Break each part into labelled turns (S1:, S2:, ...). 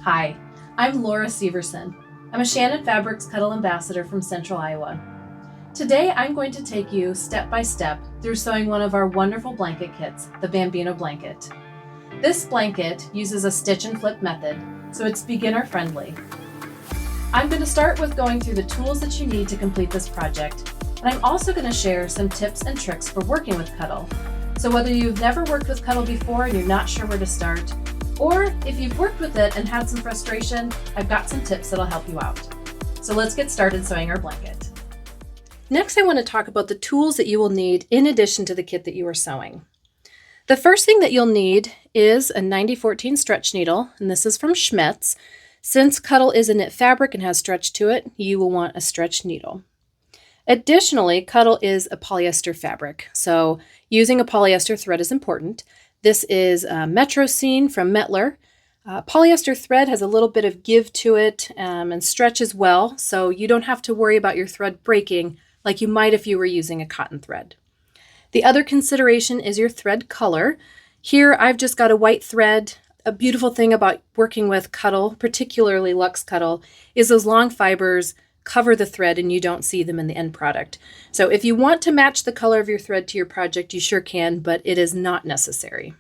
S1: Hi, I'm Laura Severson. I'm a Shannon Fabrics Cuddle Ambassador from Central Iowa. Today I'm going to take you step by step through sewing one of our wonderful blanket kits, the Bambino blanket. This blanket uses a stitch and flip method, so it's beginner friendly. I'm going to start with going through the tools that you need to complete this project, and I'm also going to share some tips and tricks for working with Cuddle. So whether you've never worked with Cuddle before and you're not sure where to start, or if you've worked with it and had some frustration, I've got some tips that'll help you out. So let's get started sewing our blanket. Next, I want to talk about the tools that you will need in addition to the kit that you are sewing. The first thing that you'll need is a 90-14 stretch needle, and this is from Schmetz. Since Cuddle is a knit fabric and has stretch to it, you will want a stretch needle. Additionally, Cuddle is a polyester fabric, so using a polyester thread is important. This is Metro Scene from Metler. Polyester thread has a little bit of give to it and stretch as well, so you don't have to worry about your thread breaking like you might if you were using a cotton thread. The other consideration is your thread color. Here I've just got a white thread. A beautiful thing about working with Cuddle, particularly Luxe Cuddle, is those long fibers cover the thread and you don't see them in the end product. So if you want to match the color of your thread to your project, you sure can, but it is not necessary.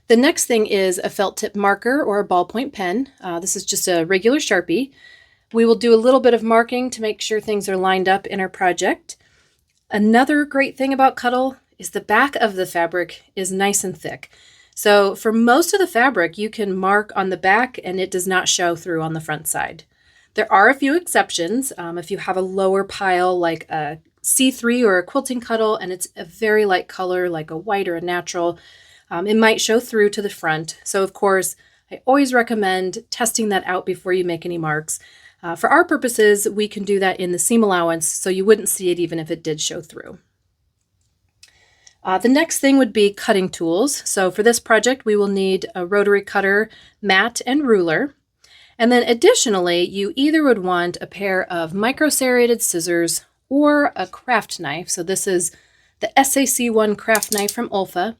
S1: The next thing is a felt tip marker or a ballpoint pen. This is just a regular Sharpie. We will do a little bit of marking to make sure things are lined up in our project. Another great thing about Cuddle is the back of the fabric is nice and thick. So for most of the fabric, you can mark on the back and it does not show through on the front side. There are a few exceptions. If you have a lower pile like a C3 or a quilting Cuddle and it's a very light color like a white or a natural, it might show through to the front. So of course, I always recommend testing that out before you make any marks. For our purposes, we can do that in the seam allowance so you wouldn't see it even if it did show through. The next thing would be cutting tools. So for this project, we will need a rotary cutter, mat, and ruler. And then additionally, you either would want a pair of micro serrated scissors or a craft knife. So this is the SAC1 craft knife from Olfa.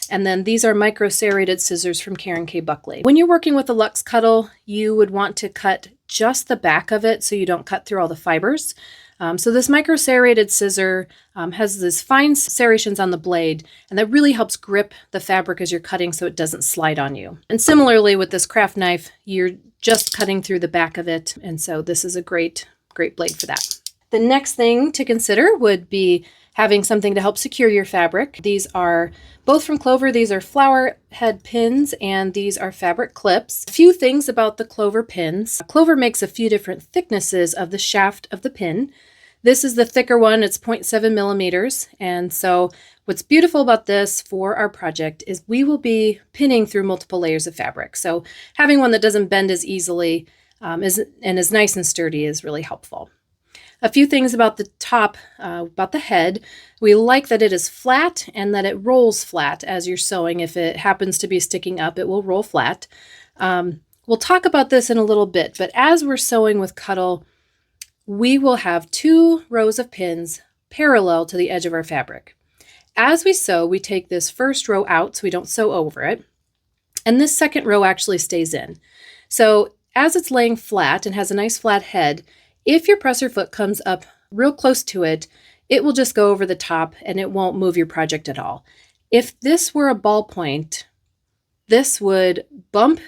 S1: And then these are micro serrated scissors from Karen K. Buckley. When you're working with a Luxe Cuddle, you would want to cut just the back of it so you don't cut through all the fibers. So this micro serrated scissor has these fine serrations on the blade, and that really helps grip the fabric as you're cutting so it doesn't slide on you. And similarly with this craft knife, you're just cutting through the back of it, and so this is a great blade for that. The next thing to consider would be having something to help secure your fabric. These are both from Clover. These are flower head pins and these are fabric clips. A few things about the Clover pins. Clover makes a few different thicknesses of the shaft of the pin. This is the thicker one. It's 0.7 millimeters. And so what's beautiful about this for our project is we will be pinning through multiple layers of fabric. So having one that doesn't bend as easily and is nice and sturdy is really helpful. A few things about the top, about the head. We like that it is flat and that it rolls flat as you're sewing. If it happens to be sticking up, it will roll flat. We'll talk about this in a little bit, but as we're sewing with Cuddle, we will have 2 rows of pins parallel to the edge of our fabric. As we sew, we take this first row out so we don't sew over it, and this second row actually stays in. So as it's laying flat and has a nice flat head, if your presser foot comes up real close to it, it will just go over the top and it won't move your project at all. If this were a ballpoint, this would bump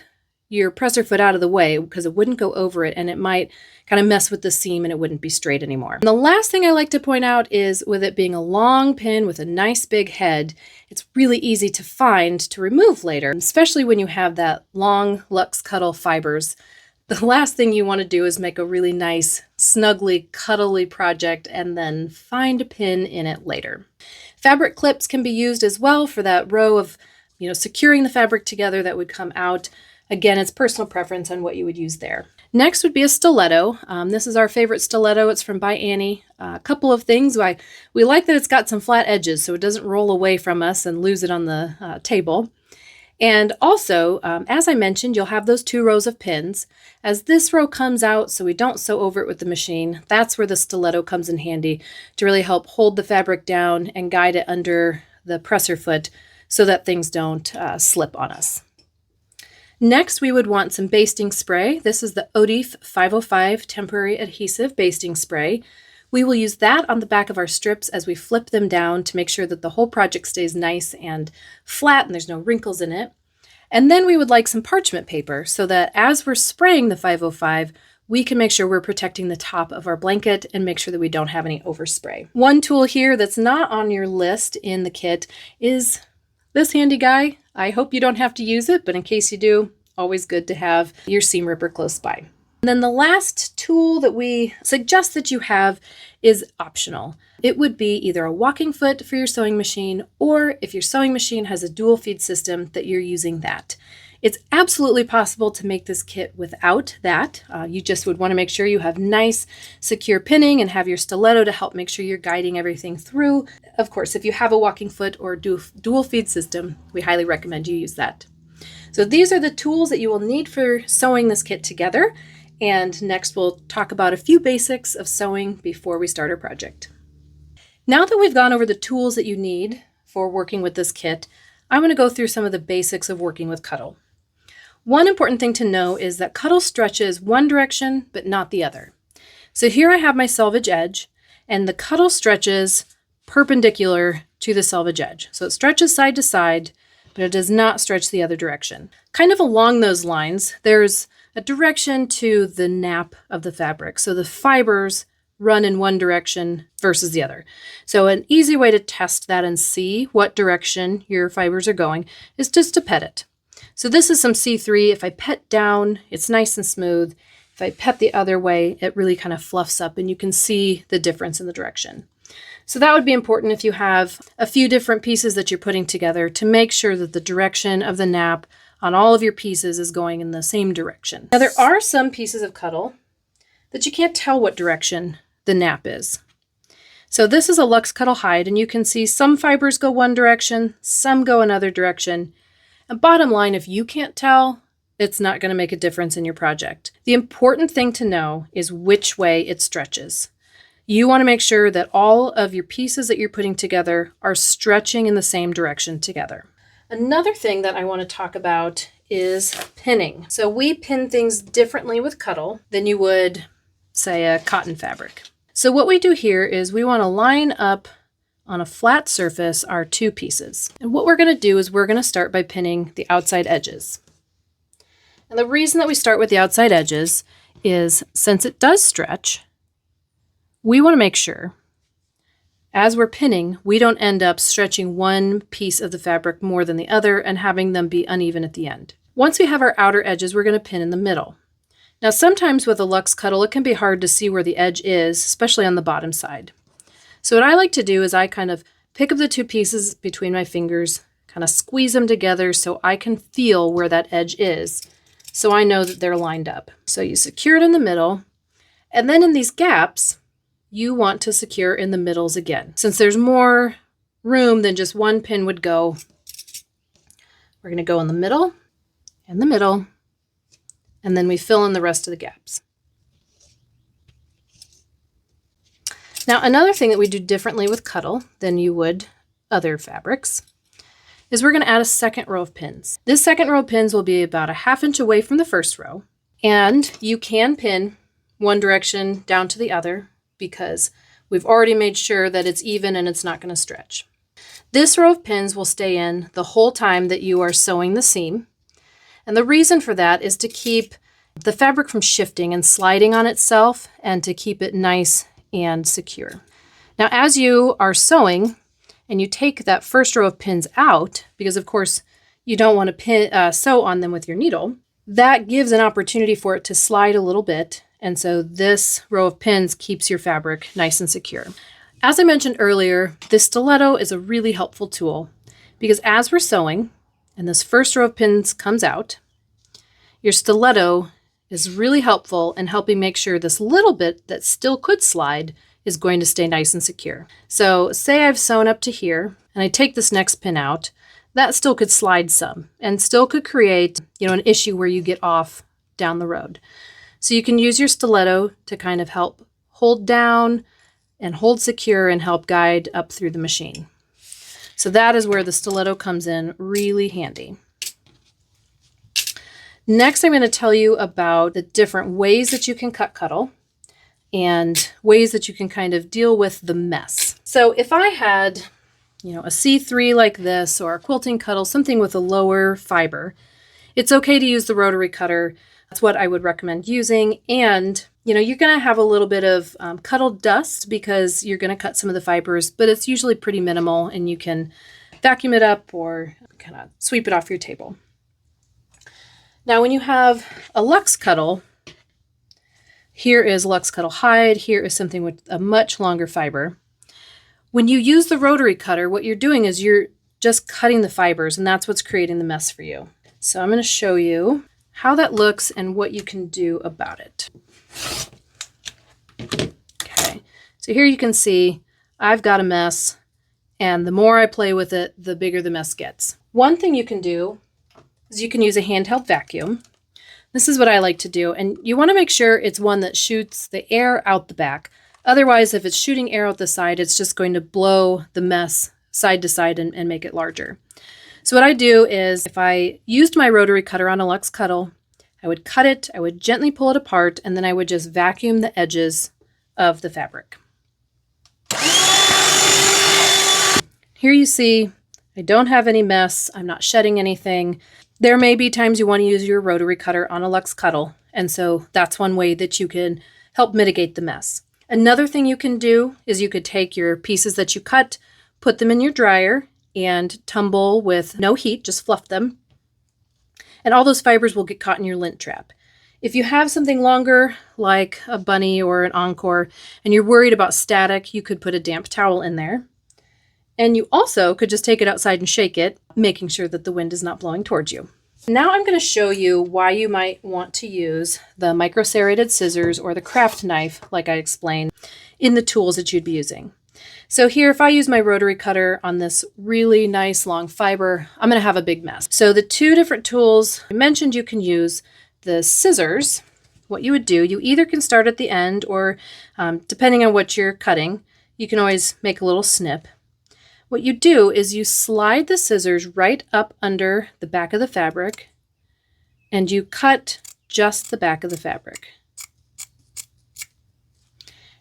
S1: your presser foot out of the way because it wouldn't go over it and it might kind of mess with the seam and it wouldn't be straight anymore. And the last thing I like to point out is with it being a long pin with a nice big head, it's really easy to find to remove later, especially when you have that long Luxe Cuddle fibers. The last thing you want to do is make a really nice, snuggly, cuddly project and then find a pin in it later. Fabric clips can be used as well for that row of, securing the fabric together that would come out. Again, it's personal preference on what you would use there. Next would be a stiletto. This is our favorite stiletto. It's from By Annie. A couple of things. We like that it's got some flat edges so it doesn't roll away from us and lose it on the table. And also, as I mentioned, you'll have those 2 rows of pins. As this row comes out, so we don't sew over it with the machine, that's where the stiletto comes in handy to really help hold the fabric down and guide it under the presser foot so that things don't slip on us. Next, we would want some basting spray. This is the Odif 505 Temporary Adhesive Basting Spray. We will use that on the back of our strips as we flip them down to make sure that the whole project stays nice and flat and there's no wrinkles in it. And then we would like some parchment paper so that as we're spraying the 505, we can make sure we're protecting the top of our blanket and make sure that we don't have any overspray. One tool here that's not on your list in the kit is this handy guy. I hope you don't have to use it, but in case you do, always good to have your seam ripper close by. And then the last tool that we suggest that you have is optional. It would be either a walking foot for your sewing machine, or if your sewing machine has a dual feed system, that you're using that. It's absolutely possible to make this kit without that. You just would want to make sure you have nice, secure pinning and have your stiletto to help make sure you're guiding everything through. Of course, if you have a walking foot or dual feed system, we highly recommend you use that. So these are the tools that you will need for sewing this kit together. And next we'll talk about a few basics of sewing before we start our project. Now that we've gone over the tools that you need for working with this kit, I'm going to go through some of the basics of working with Cuddle. One important thing to know is that Cuddle stretches one direction, but not the other. So here I have my selvage edge, and the Cuddle stretches perpendicular to the selvage edge. So it stretches side to side, but it does not stretch the other direction. Kind of along those lines, there's a direction to the nap of the fabric. So the fibers run in one direction versus the other. So an easy way to test that and see what direction your fibers are going is just to pet it. So this is some C3. If I pet down, it's nice and smooth. If I pet the other way, it really kind of fluffs up and you can see the difference in the direction. So that would be important if you have a few different pieces that you're putting together to make sure that the direction of the nap on all of your pieces is going in the same direction. Now there are some pieces of Cuddle that you can't tell what direction the nap is. So this is a Luxe Cuddle hide, and you can see some fibers go one direction, some go another direction. And bottom line, if you can't tell, it's not going to make a difference in your project. The important thing to know is which way it stretches. You want to make sure that all of your pieces that you're putting together are stretching in the same direction together. Another thing that I want to talk about is pinning. So we pin things differently with Cuddle than you would, say, a cotton fabric. So what we do here is we want to line up on a flat surface our two pieces. And what we're going to do is we're going to start by pinning the outside edges. And the reason that we start with the outside edges is since it does stretch, we want to make sure as we're pinning, we don't end up stretching one piece of the fabric more than the other and having them be uneven at the end. Once we have our outer edges, we're going to pin in the middle. Now, sometimes with a Luxe Cuddle, it can be hard to see where the edge is, especially on the bottom side. So what I like to do is I kind of pick up the two pieces between my fingers, kind of squeeze them together so I can feel where that edge is, so I know that they're lined up. So you secure it in the middle, and then in these gaps, you want to secure in the middles again. Since there's more room than just one pin would go, we're going to go in the middle, and then we fill in the rest of the gaps. Now, another thing that we do differently with Cuddle than you would other fabrics is we're going to add a second row of pins. This second row of pins will be about a ½ inch away from the first row, and you can pin one direction down to the other because we've already made sure that it's even and it's not going to stretch. This row of pins will stay in the whole time that you are sewing the seam. And the reason for that is to keep the fabric from shifting and sliding on itself and to keep it nice and secure. Now, as you are sewing and you take that first row of pins out, because of course you don't want to sew on them with your needle, that gives an opportunity for it to slide a little bit. And so this row of pins keeps your fabric nice and secure. As I mentioned earlier, this stiletto is a really helpful tool because as we're sewing and this first row of pins comes out, your stiletto is really helpful in helping make sure this little bit that still could slide is going to stay nice and secure. So say I've sewn up to here and I take this next pin out, that still could slide some and still could create, an issue where you get off down the road. So you can use your stiletto to kind of help hold down and hold secure and help guide up through the machine. So that is where the stiletto comes in really handy. Next, I'm going to tell you about the different ways that you can cut Cuddle and ways that you can kind of deal with the mess. So if I had, a C3 like this, or a quilting Cuddle, something with a lower fiber, it's okay to use the rotary cutter. That's what I would recommend using. And, you're going to have a little bit of Cuddle dust because you're going to cut some of the fibers, but it's usually pretty minimal and you can vacuum it up or kind of sweep it off your table. Now, when you have a Luxe Cuddle, here is Luxe Cuddle Hide. Here is something with a much longer fiber. When you use the rotary cutter, what you're doing is you're just cutting the fibers, and that's what's creating the mess for you. So I'm going to show you how that looks and what you can do about it. Okay, so here you can see I've got a mess, and the more I play with it, the bigger the mess gets. One thing you can do is you can use a handheld vacuum. This is what I like to do, and you want to make sure it's one that shoots the air out the back. Otherwise, if it's shooting air out the side, it's just going to blow the mess side to side and make it larger. So what I do is, if I used my rotary cutter on a Luxe Cuddle, I would cut it, I would gently pull it apart, and then I would just vacuum the edges of the fabric. Here you see, I don't have any mess, I'm not shedding anything. There may be times you want to use your rotary cutter on a Luxe Cuddle, and so that's one way that you can help mitigate the mess. Another thing you can do is you could take your pieces that you cut, put them in your dryer, and tumble with no heat, just fluff them. And all those fibers will get caught in your lint trap. If you have something longer, like a bunny or an encore, and you're worried about static, you could put a damp towel in there. And you also could just take it outside and shake it, making sure that the wind is not blowing towards you. Now I'm going to show you why you might want to use the micro-serrated scissors or the craft knife, like I explained, in the tools that you'd be using. So here, if I use my rotary cutter on this really nice long fiber, I'm going to have a big mess. So the two different tools I mentioned you can use, the scissors, what you would do, you either can start at the end or depending on what you're cutting, you can always make a little snip. What you do is you slide the scissors right up under the back of the fabric and you cut just the back of the fabric.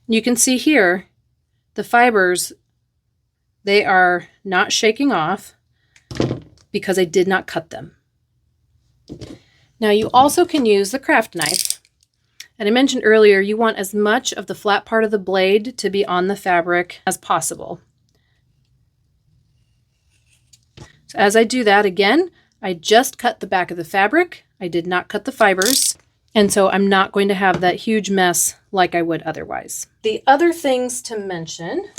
S1: You can see here the fibers, they are not shaking off because I did not cut them. Now you also can use the craft knife. And I mentioned earlier, you want as much of the flat part of the blade to be on the fabric as possible. So as I do that, again, I just cut the back of the fabric. I did not cut the fibers. And so I'm not going to have that huge mess like I would otherwise. The other things to mention,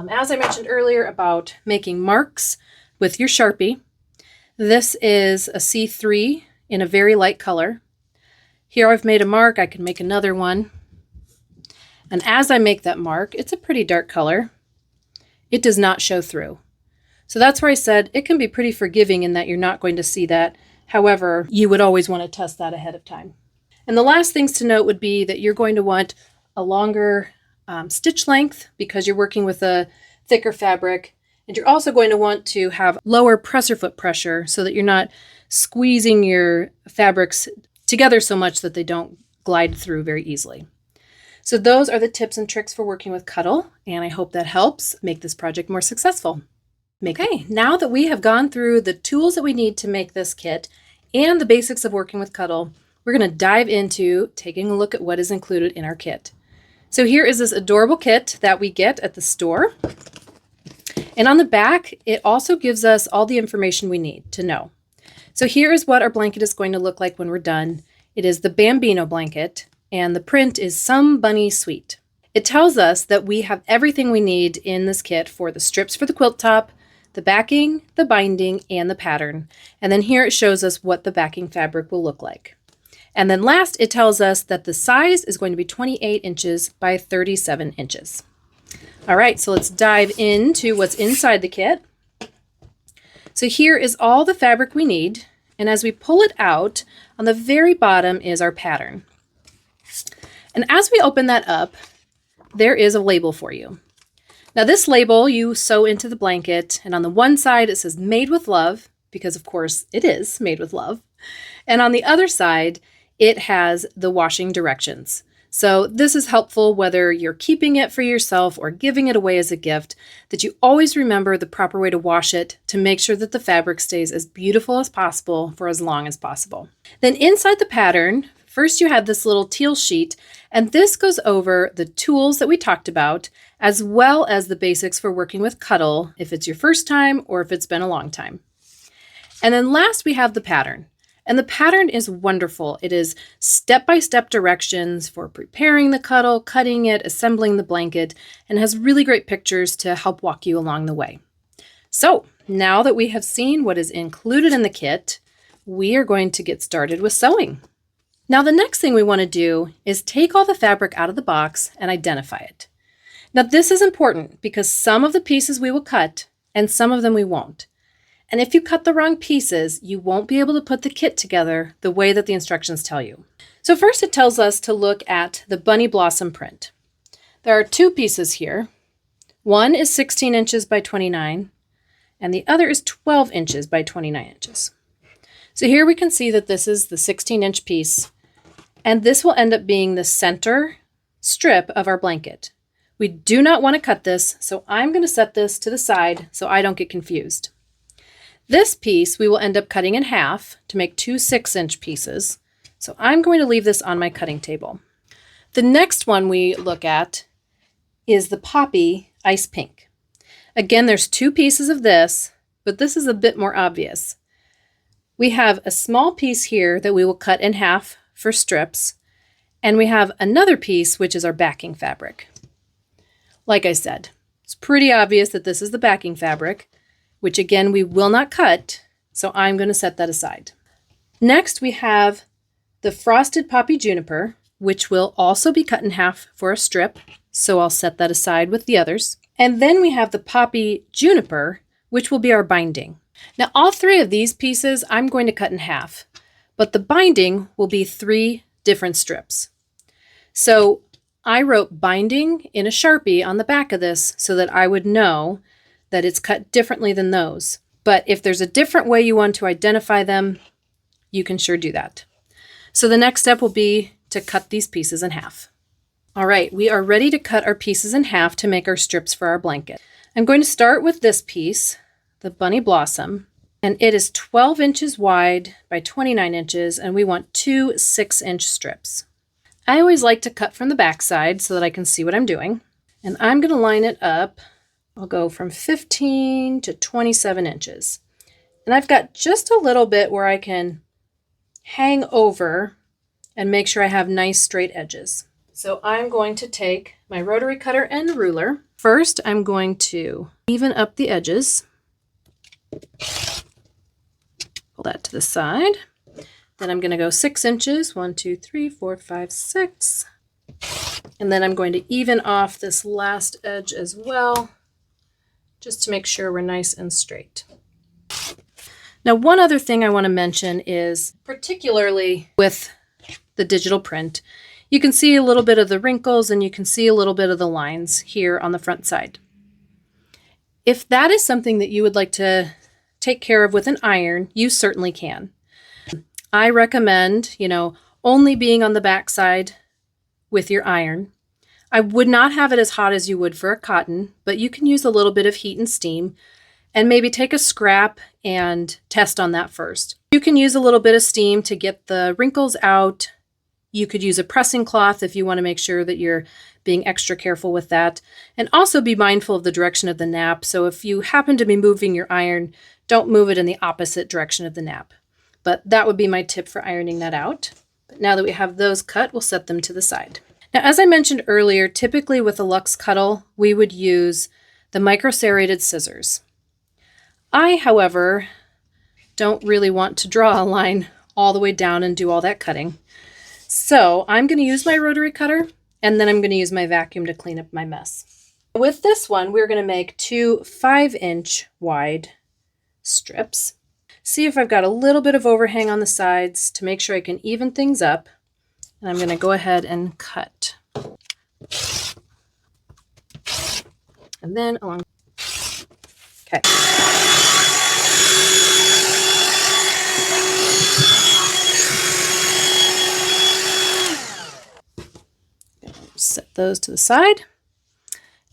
S1: as I mentioned earlier about making marks with your Sharpie, this is a C3 in a very light color. Here I've made a mark, I can make another one. And as I make that mark, it's a pretty dark color. It does not show through. So that's where I said it can be pretty forgiving in that you're not going to see that. However, you would always want to test that ahead of time. And the last things to note would be that you're going to want a longer stitch length because you're working with a thicker fabric. And you're also going to want to have lower presser foot pressure so that you're not squeezing your fabrics together so much that they don't glide through very easily. So those are the tips and tricks for working with Cuddle, and I hope that helps make this project more successful. Okay, now that we have gone through the tools that we need to make this kit and the basics of working with Cuddle, we're going to dive into taking a look at what is included in our kit. So here is this adorable kit that we get at the store. And on the back, it also gives us all the information we need to know. So here is what our blanket is going to look like when we're done. It is the Bambino blanket, and the print is Some Bunny Sweet. It tells us that we have everything we need in this kit for the strips for the quilt top, the backing, the binding, and the pattern. And then here it shows us what the backing fabric will look like. And then last, it tells us that the size is going to be 28 inches by 37 inches. All right, so let's dive into what's inside the kit. So here is all the fabric we need. And as we pull it out, on the very bottom is our pattern. And as we open that up, there is a label for you. Now this label you sew into the blanket, and on the one side it says made with love, because of course it is made with love. And on the other side, it has the washing directions. So this is helpful whether you're keeping it for yourself or giving it away as a gift, that you always remember the proper way to wash it to make sure that the fabric stays as beautiful as possible for as long as possible. Then inside the pattern, first you have this little teal sheet, and this goes over the tools that we talked about, as well as the basics for working with Cuddle, if it's your first time or if it's been a long time. And then last we have the pattern. And the pattern is wonderful. It is step-by-step directions for preparing the cuddle, cutting it, assembling the blanket, and has really great pictures to help walk you along the way. So now that we have seen what is included in the kit, we are going to get started with sewing. Now the next thing we want to do is take all the fabric out of the box and identify it. Now this is important because some of the pieces we will cut and some of them we won't. And if you cut the wrong pieces, you won't be able to put the kit together the way that the instructions tell you. So first it tells us to look at the bunny blossom print. There are two pieces here. One is 16 inches by 29, and the other is 12 inches by 29 inches. So here we can see that this is the 16-inch piece, and this will end up being the center strip of our blanket. We do not want to cut this, so I'm going to set this to the side so I don't get confused. This piece we will end up cutting in half to make two 6-inch pieces, so I'm going to leave this on my cutting table. The next one we look at is the poppy ice pink. Again, there's two pieces of this, but this is a bit more obvious. We have a small piece here that we will cut in half for strips, and we have another piece which is our backing fabric. Like I said, it's pretty obvious that this is the backing fabric, which again we will not cut, so I'm going to set that aside. Next we have the frosted poppy juniper, which will also be cut in half for a strip, so I'll set that aside with the others. And then we have the poppy juniper, which will be our binding. Now all three of these pieces I'm going to cut in half, but the binding will be 3 different strips. So I wrote binding in a Sharpie on the back of this so that I would know that it's cut differently than those. But if there's a different way you want to identify them, you can sure do that. So the next step will be to cut these pieces in half. All right, we are ready to cut our pieces in half to make our strips for our blanket. I'm going to start with this piece, the bunny blossom, and it is 12 inches wide by 29 inches, and we want 2 6-inch strips. I always like to cut from the back side so that I can see what I'm doing. And I'm going to line it up. I'll go from 15 to 27 inches. And I've got just a little bit where I can hang over and make sure I have nice straight edges. So I'm going to take my rotary cutter and ruler. First, I'm going to even up the edges. Pull that to the side. Then I'm going to go 6 inches. 1, 2, 3, 4, 5, 6. And then I'm going to even off this last edge as well, just to make sure we're nice and straight. Now, one other thing I want to mention is, particularly with the digital print, you can see a little bit of the wrinkles and you can see a little bit of the lines here on the front side. If that is something that you would like to take care of with an iron, you certainly can. I recommend, only being on the back side with your iron. I would not have it as hot as you would for a cotton, but you can use a little bit of heat and steam and maybe take a scrap and test on that first. You can use a little bit of steam to get the wrinkles out. You could use a pressing cloth if you want to make sure that you're being extra careful with that. And also be mindful of the direction of the nap. So if you happen to be moving your iron, don't move it in the opposite direction of the nap. But that would be my tip for ironing that out. But now that we have those cut, we'll set them to the side. Now, as I mentioned earlier, typically with a luxe cuddle, we would use the micro-serrated scissors. I, however, don't really want to draw a line all the way down and do all that cutting. So I'm going to use my rotary cutter, and then I'm going to use my vacuum to clean up my mess. With this one, we're going to make 2 5-inch wide strips. See if I've got a little bit of overhang on the sides to make sure I can even things up. And I'm going to go ahead and cut. And then along. Okay. set those to the side.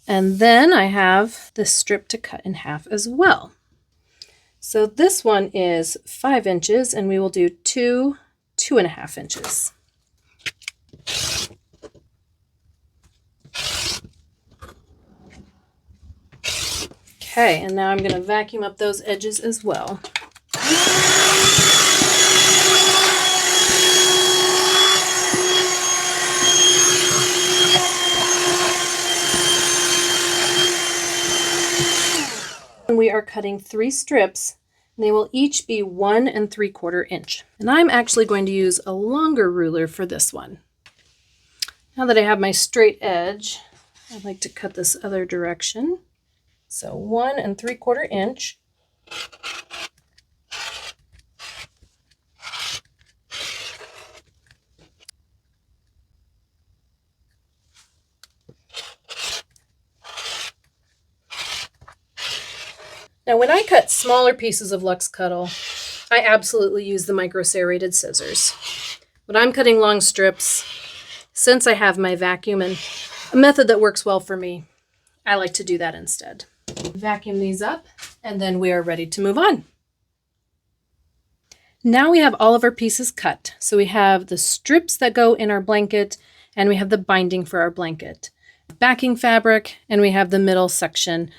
S1: And then I have this strip to cut in half as well. So this one is 5 inches, and we will do 2.5 inches. Okay, and now I'm going to vacuum up those edges as well. We are cutting 3 strips, and they will each be 1 3/4 inch. And I'm actually going to use a longer ruler for this one. Now that I have my straight edge, I'd like to cut this other direction. So 1 3/4 inch. Now when I cut smaller pieces of Luxe Cuddle, I absolutely use the micro serrated scissors. When I'm cutting long strips, since I have my vacuum and a method that works well for me, I like to do that instead. Vacuum these up, and then we are ready to move on. Now we have all of our pieces cut. So we have the strips that go in our blanket, and we have the binding for our blanket, backing fabric, and we have the middle section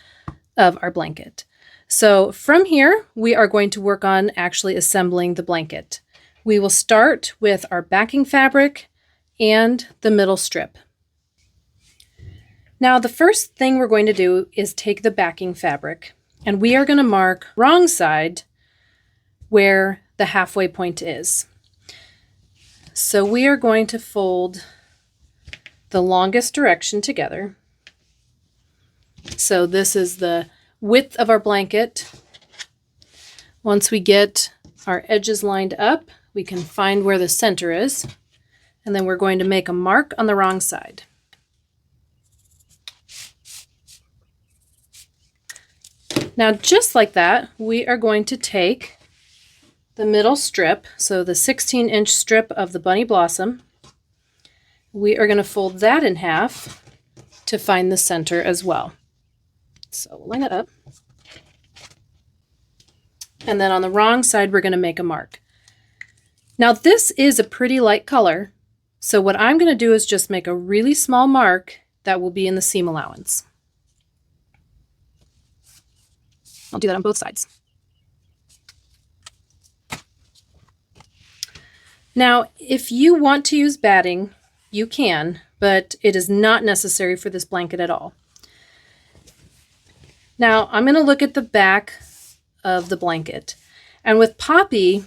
S1: of our blanket. So from here, we are going to work on actually assembling the blanket. We will start with our backing fabric and the middle strip. Now, the first thing we're going to do is take the backing fabric, and we are going to mark wrong side where the halfway point is. So we are going to fold the longest direction together. So this is the width of our blanket. Once we get our edges lined up, we can find where the center is, and then we're going to make a mark on the wrong side. Now, just like that, we are going to take the middle strip, so the 16-inch strip of the bunny blossom. We are going to fold that in half to find the center as well. So we'll line that up. And then on the wrong side, we're going to make a mark. Now, this is a pretty light color, so what I'm going to do is just make a really small mark that will be in the seam allowance. I'll do that on both sides. Now, if you want to use batting, you can, but it is not necessary for this blanket at all. Now, I'm going to look at the back of the blanket. And with Poppy,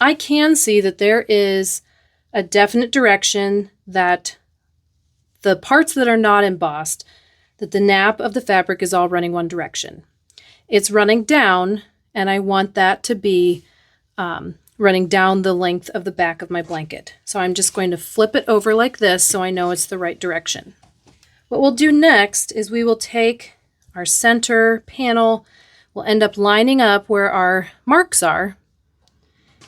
S1: I can see that there is a definite direction that the parts that are not embossed, that the nap of the fabric is all running one direction. It's running down, and I want that to be running down the length of the back of my blanket. So I'm just going to flip it over like this so I know it's the right direction. What we'll do next is we will take our center panel, we'll end up lining up where our marks are.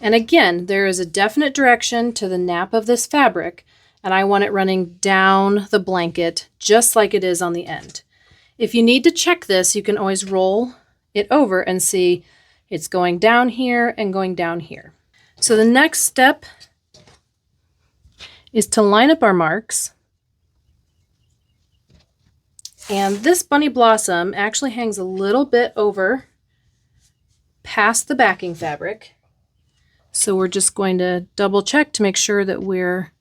S1: And again, there is a definite direction to the nap of this fabric, and I want it running down the blanket just like it is on the end. If you need to check this, you can always roll it over and see it's going down here and going down here. So the next step is to line up our marks. And this bunny blossom actually hangs a little bit over past the backing fabric. So we're just going to double check to make sure that we're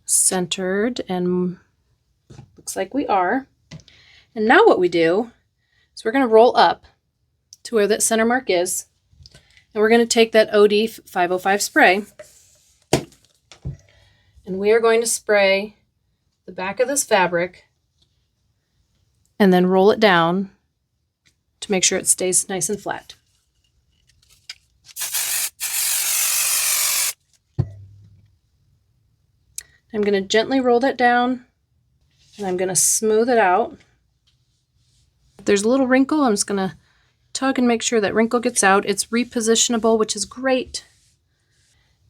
S1: centered, and looks like we are. And now what we do is we're going to roll up to where that center mark is, and we're going to take that OD 505 spray, and we are going to spray the back of this fabric and then roll it down to make sure it stays nice and flat. I'm going to gently roll that down, and I'm going to smooth it out. If there's a little wrinkle, I'm just going to tug and make sure that wrinkle gets out. It's repositionable, which is great.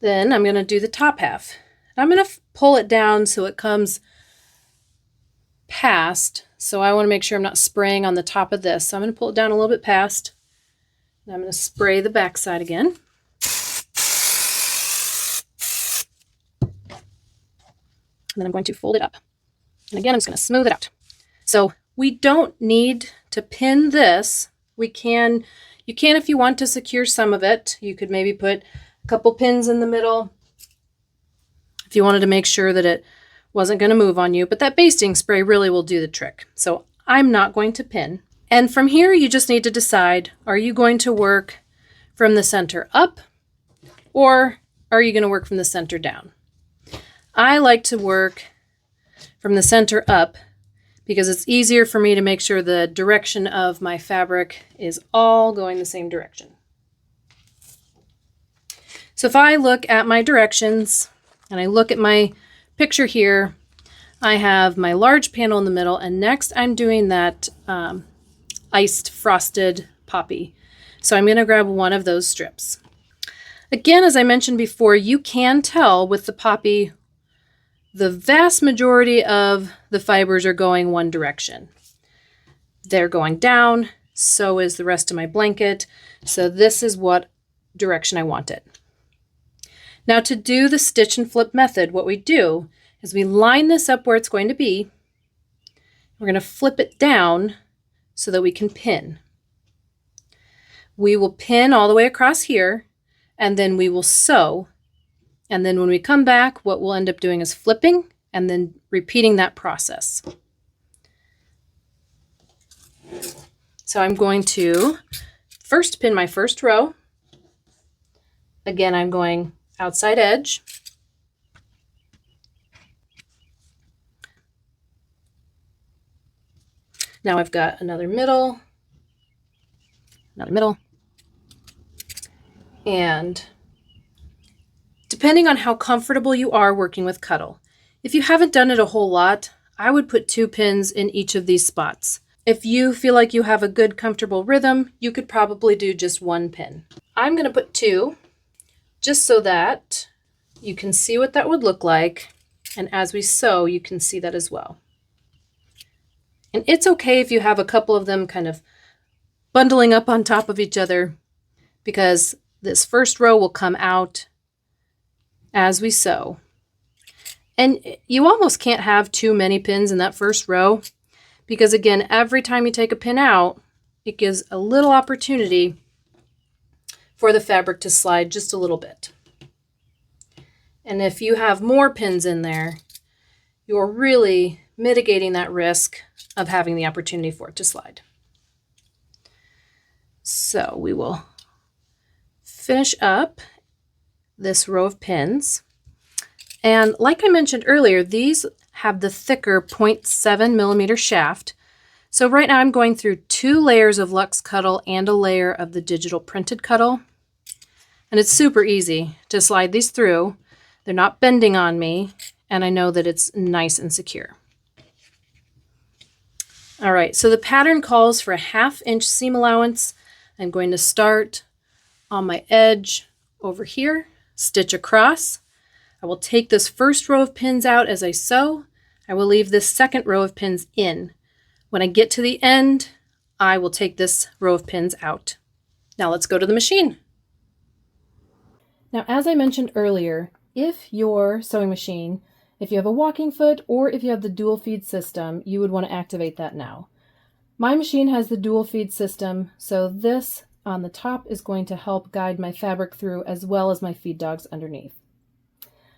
S1: Then I'm going to do the top half. I'm going to pull it down so it comes past. So I want to make sure I'm not spraying on the top of this. So I'm going to pull it down a little bit past. And I'm going to spray the back side again. And then I'm going to fold it up. And again, I'm just going to smooth it out. So we don't need to pin this. You can if you want to secure some of it. You could maybe put a couple pins in the middle if you wanted to make sure that it wasn't going to move on you. But that basting spray really will do the trick. So I'm not going to pin. And from here, you just need to decide, are you going to work from the center up or are you going to work from the center down? I like to work from the center up because it's easier for me to make sure the direction of my fabric is all going the same direction. So if I look at my directions and I look at my picture here, I have my large panel in the middle, and next I'm doing that iced frosted poppy. So I'm going to grab one of those strips. Again, as I mentioned before, you can tell with the poppy, the vast majority of the fibers are going one direction. They're going down, so is the rest of my blanket. So this is what direction I want it. Now to do the stitch and flip method, what we do is we line this up where it's going to be. We're going to flip it down so that we can pin. We will pin all the way across here, and then we will sew. And then when we come back, what we'll end up doing is flipping and then repeating that process. So I'm going to first pin my first row. Again, I'm going outside edge. Now I've got another middle, and depending on how comfortable you are working with Cuddle, if you haven't done it a whole lot, I would put 2 pins in each of these spots. If you feel like you have a good comfortable rhythm, you could probably do just 1 pin. I'm going to put 2 just so that you can see what that would look like, and as we sew, you can see that as well. And it's okay if you have a couple of them kind of bundling up on top of each other, because this first row will come out as we sew. And you almost can't have too many pins in that first row, because again, every time you take a pin out, it gives a little opportunity for the fabric to slide just a little bit. And if you have more pins in there, you're really mitigating that risk of having the opportunity for it to slide. So we will finish up this row of pins. And like I mentioned earlier, these have the thicker 0.7 millimeter shaft. So right now I'm going through 2 layers of Luxe Cuddle and a layer of the digital printed Cuddle. And it's super easy to slide these through. They're not bending on me, and I know that it's nice and secure. All right, so the pattern calls for a 1/2 inch seam allowance. I'm going to start on my edge over here, stitch across. I will take this first row of pins out as I sew. I will leave this second row of pins in. When I get to the end, I will take this row of pins out. Now let's go to the machine. Now, as I mentioned earlier, if your sewing machine, if you have a walking foot or if you have the dual feed system, you would want to activate that now. My machine has the dual feed system, so this on the top is going to help guide my fabric through as well as my feed dogs underneath.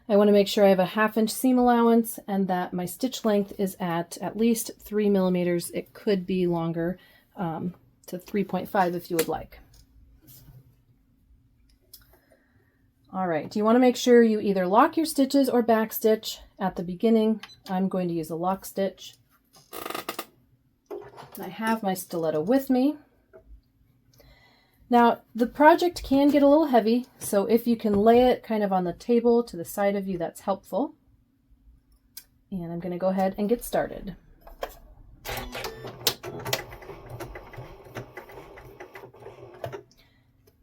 S1: I want to make sure I have a 1/2 inch seam allowance and that my stitch length is at least 3 millimeters. It could be longer to 3.5 if you would like. All right, you want to make sure you either lock your stitches or back stitch at the beginning. I'm going to use a lock stitch. I have my stiletto with me. Now, the project can get a little heavy, so if you can lay it kind of on the table to the side of you, that's helpful. And I'm going to go ahead and get started.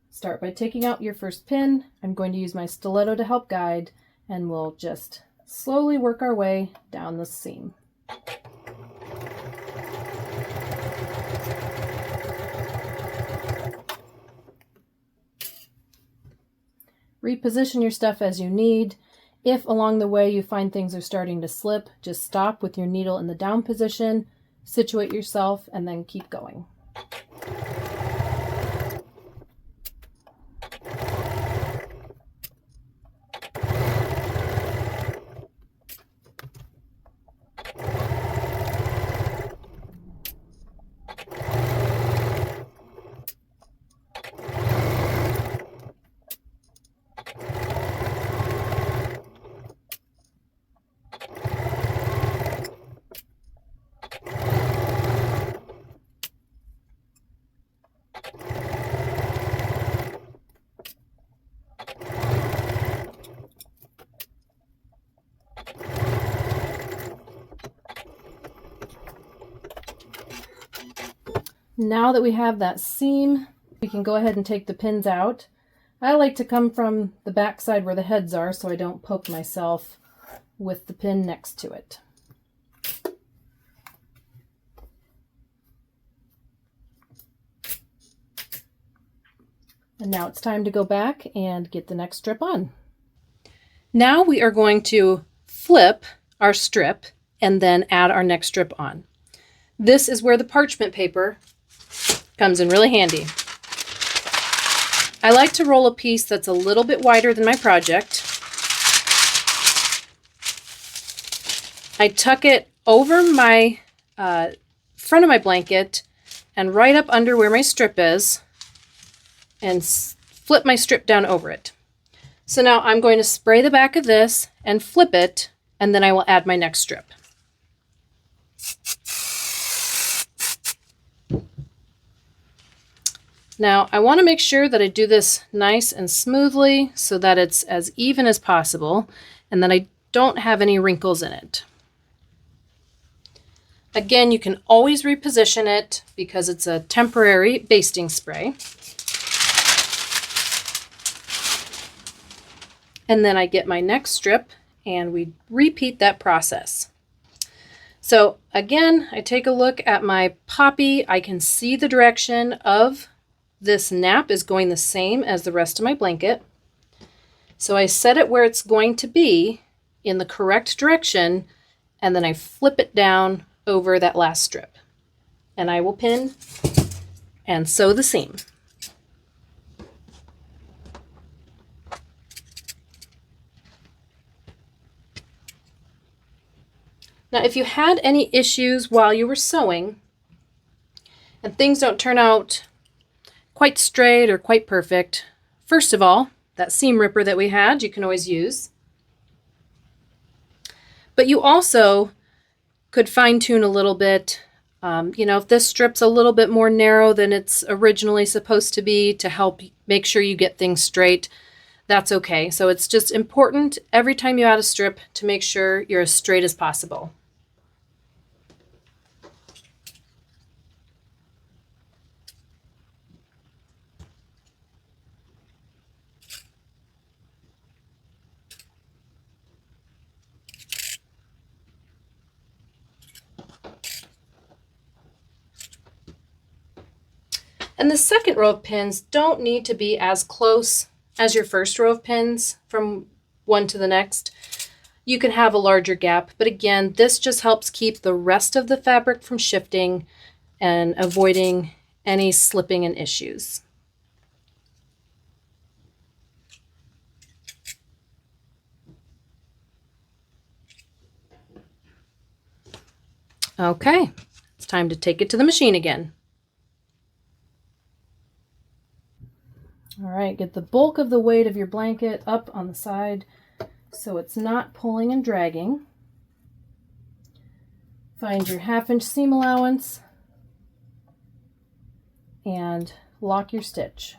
S1: Start by taking out your first pin. I'm going to use my stiletto to help guide, and we'll just slowly work our way down the seam. Reposition your stuff as you need. If along the way you find things are starting to slip, just stop with your needle in the down position, situate yourself, and then keep going. Now that we have that seam, we can go ahead and take the pins out. I like to come from the back side where the heads are so I don't poke myself with the pin next to it. And now it's time to go back and get the next strip on. Now we are going to flip our strip and then add our next strip on. This is where the parchment paper comes in really handy. I like to roll a piece that's a little bit wider than my project. I tuck it over my front of my blanket and right up under where my strip is and flip my strip down over it. So now I'm going to spray the back of this and flip it, and then I will add my next strip. Now I want to make sure that I do this nice and smoothly so that it's as even as possible and that I don't have any wrinkles in it. Again, you can always reposition it because it's a temporary basting spray. And then I get my next strip and we repeat that process. So again, I take a look at my poppy. I can see the direction of this nap is going the same as the rest of my blanket. So I set it where it's going to be in the correct direction, and then I flip it down over that last strip. And I will pin and sew the seam. Now, if you had any issues while you were sewing and things don't turn out quite straight or quite perfect, first of all, that seam ripper that we had, you can always use. But you also could fine tune a little bit. If this strip's a little bit more narrow than it's originally supposed to be to help make sure you get things straight, that's okay. So it's just important every time you add a strip to make sure you're as straight as possible. And the second row of pins don't need to be as close as your first row of pins from one to the next. You can have a larger gap, but again, this just helps keep the rest of the fabric from shifting and avoiding any slipping and issues. Okay, it's time to take it to the machine again. All right, get the bulk of the weight of your blanket up on the side so it's not pulling and dragging. Find your 1/2-inch seam allowance and lock your stitch.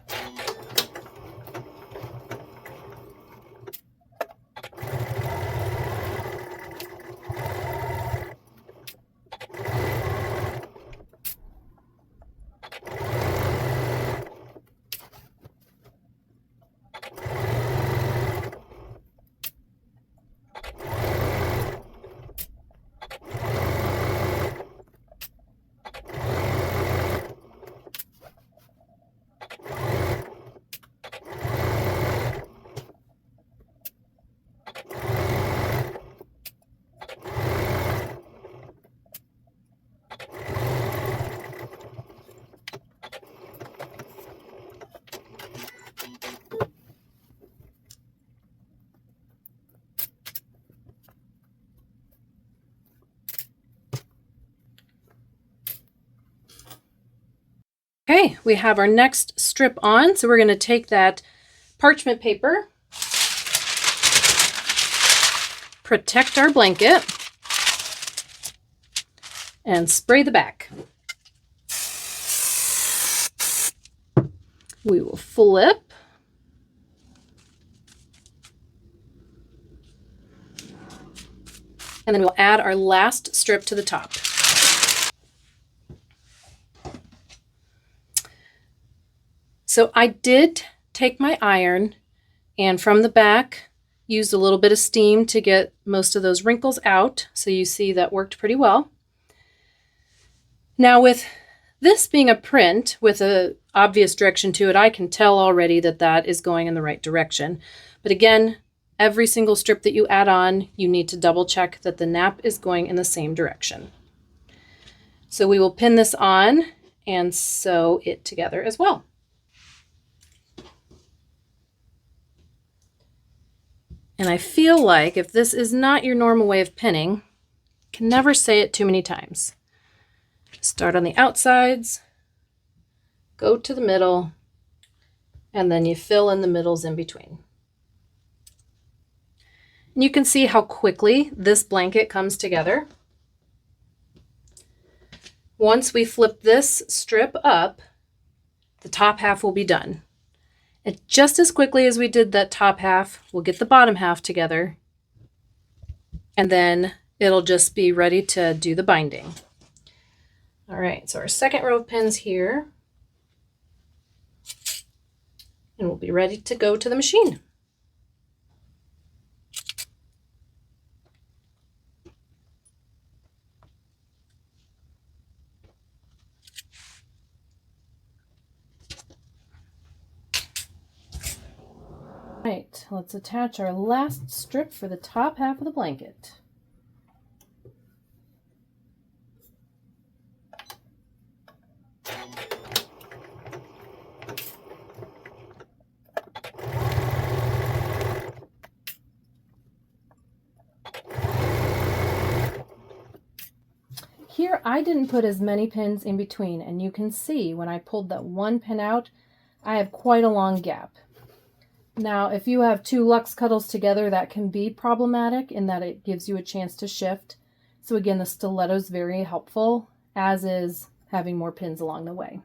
S1: Okay, we have our next strip on, so we're going to take that parchment paper, protect our blanket, and spray the back. We will flip. And then we'll add our last strip to the top. So I did take my iron and from the back used a little bit of steam to get most of those wrinkles out. So you see that worked pretty well. Now with this being a print with an obvious direction to it, I can tell already that that is going in the right direction. But again, every single strip that you add on, you need to double check that the nap is going in the same direction. So we will pin this on and sew it together as well. And I feel like if this is not your normal way of pinning, you can never say it too many times. Start on the outsides, go to the middle, and then you fill in the middles in between. And you can see how quickly this blanket comes together. Once we flip this strip up, the top half will be done. And just as quickly as we did that top half, we'll get the bottom half together, and then it'll just be ready to do the binding. All right, so our second row of pins here, and we'll be ready to go to the machine. All right, let's attach our last strip for the top half of the blanket. Here I didn't put as many pins in between, and you can see when I pulled that one pin out, I have quite a long gap. Now, if you have two Luxe Cuddles together, that can be problematic in that it gives you a chance to shift. So again, the stiletto is very helpful, as is having more pins along the way.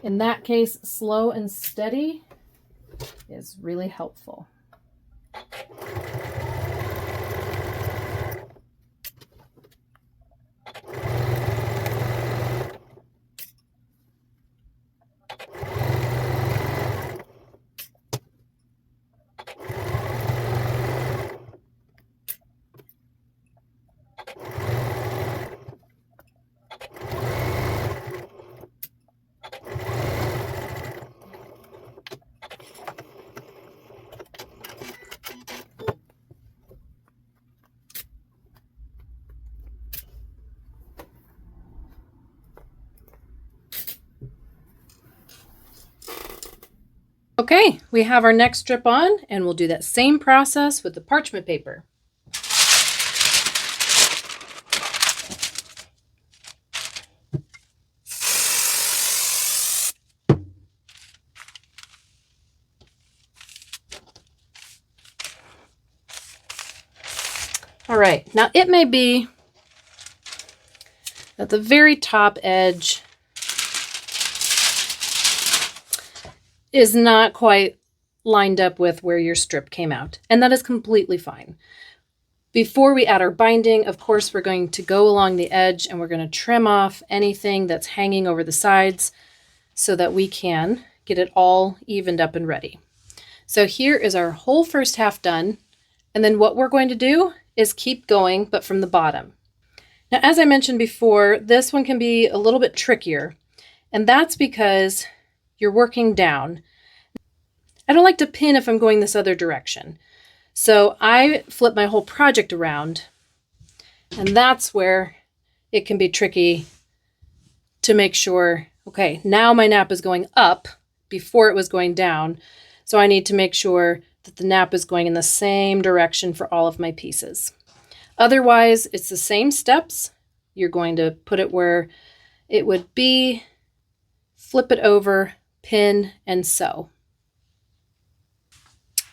S1: In that case, slow and steady is really helpful. Okay, we have our next strip on, and we'll do that same process with the parchment paper. All right, now it may be at the very top edge is not quite lined up with where your strip came out, and that is completely fine. Before we add our binding, of course, we're going to go along the edge and we're going to trim off anything that's hanging over the sides so that we can get it all evened up and ready. So here is our whole first half done, and then what we're going to do is keep going, but from the bottom. Now, as I mentioned before, this one can be a little bit trickier, and that's because you're working down. I don't like to pin if I'm going this other direction. So I flip my whole project around, and that's where it can be tricky to make sure, okay, now my nap is going up before it was going down. So I need to make sure that the nap is going in the same direction for all of my pieces. Otherwise, it's the same steps, you're going to put it where it would be, flip it over, pin, and sew.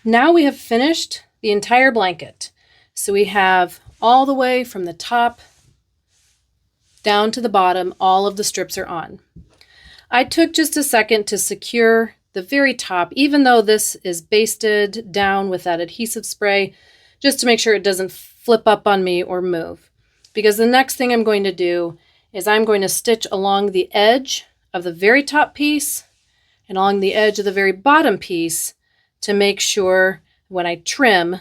S1: Now we have finished the entire blanket. So we have all the way from the top down to the bottom, all of the strips are on. I took just a second to secure the very top, even though this is basted down with that adhesive spray, just to make sure it doesn't flip up on me or move. Because the next thing I'm going to do is I'm going to stitch along the edge of the very top piece and along the edge of the very bottom piece to make sure when I trim,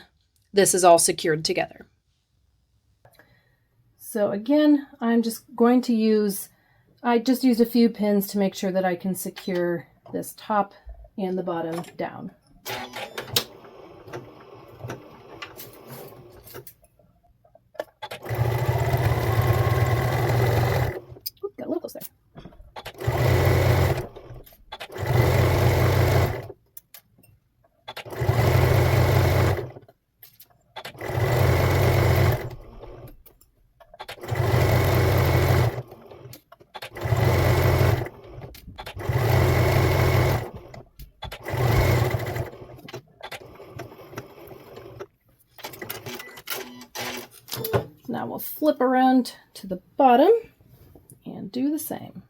S1: this is all secured together. So again, I'm just going to use, I just used a few pins to make sure that I can secure this top and the bottom down. Ooh, got a little close there. Now we'll flip around to the bottom and do the same.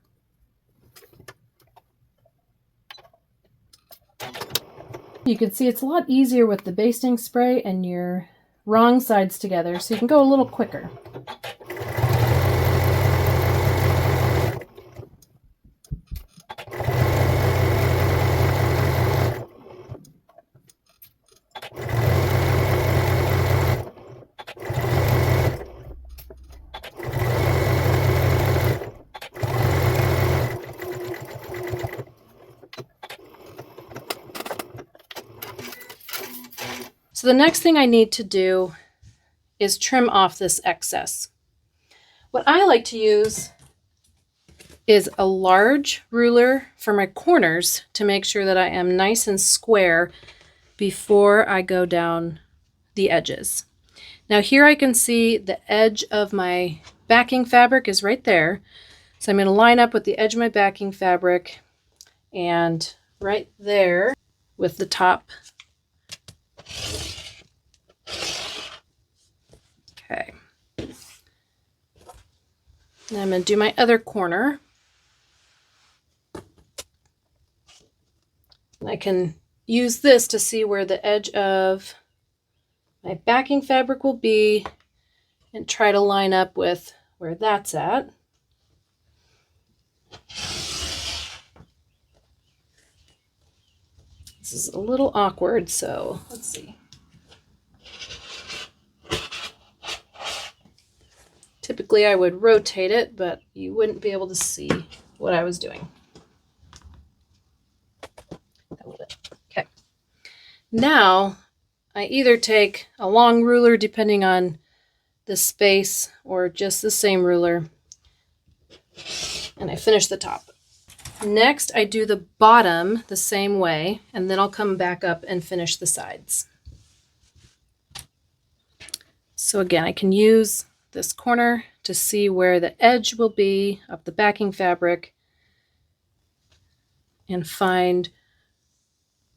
S1: You can see it's a lot easier with the basting spray and your wrong sides together, so you can go a little quicker. So the next thing I need to do is trim off this excess. What I like to use is a large ruler for my corners to make sure that I am nice and square before I go down the edges. Now here I can see the edge of my backing fabric is right there. So I'm going to line up with the edge of my backing fabric and right there with the top. Okay. Now I'm going to do my other corner. And I can use this to see where the edge of my backing fabric will be and try to line up with where that's at. This is a little awkward, so let's see. Typically I would rotate it, but you wouldn't be able to see what I was doing. A little bit. Okay. Now I either take a long ruler depending on the space or just the same ruler, and I finish the top. Next I do the bottom the same way, and then I'll come back up and finish the sides. So again, I can use this corner to see where the edge will be of the backing fabric and find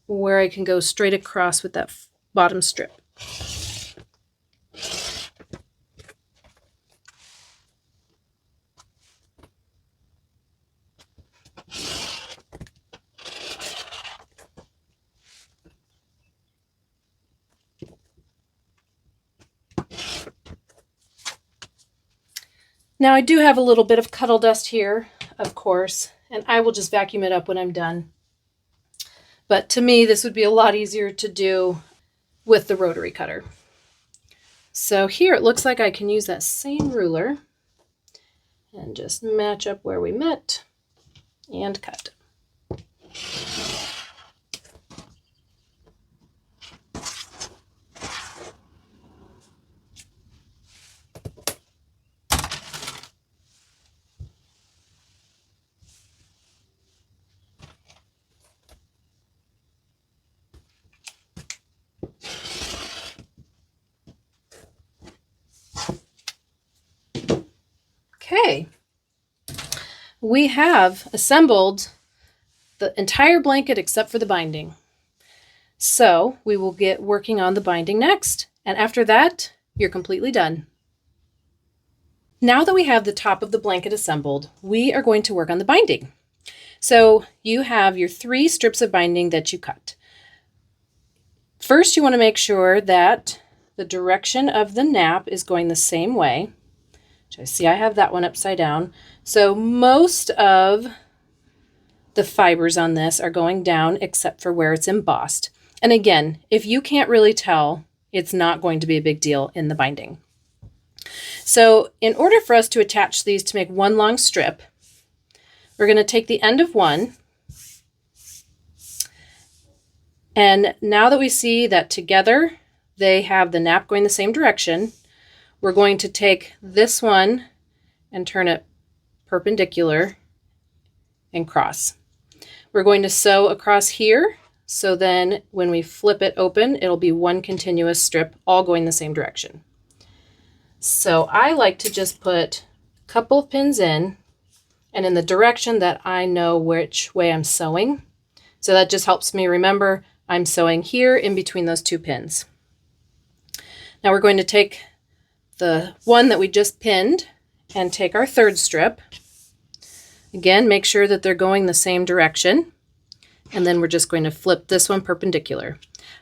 S1: where I can go straight across with that bottom strip. Now I do have a little bit of cuddle dust here, of course, and I will just vacuum it up when I'm done. But to me, this would be a lot easier to do with the rotary cutter. So here it looks like I can use that same ruler and just match up where we met and cut. Okay, we have assembled the entire blanket except for the binding. So we will get working on the binding next. And after that, you're completely done. Now that we have the top of the blanket assembled, we are going to work on the binding. So you have your 3 strips of binding that you cut. First, you want to make sure that the direction of the nap is going the same way. I see I have that one upside down. So most of the fibers on this are going down except for where it's embossed. And again, if you can't really tell, it's not going to be a big deal in the binding. So in order for us to attach these to make one long strip, we're going to take the end of one. And now that we see that together they have the nap going the same direction, we're going to take this one and turn it perpendicular and cross. We're going to sew across here, so then when we flip it open, it'll be one continuous strip all going the same direction. So I like to just put a couple of pins in and in the direction that I know which way I'm sewing. So that just helps me remember I'm sewing here in between those 2 pins. Now we're going to take the one that we just pinned and take our 3rd strip. Again, make sure that they're going the same direction. And then we're just going to flip this one perpendicular.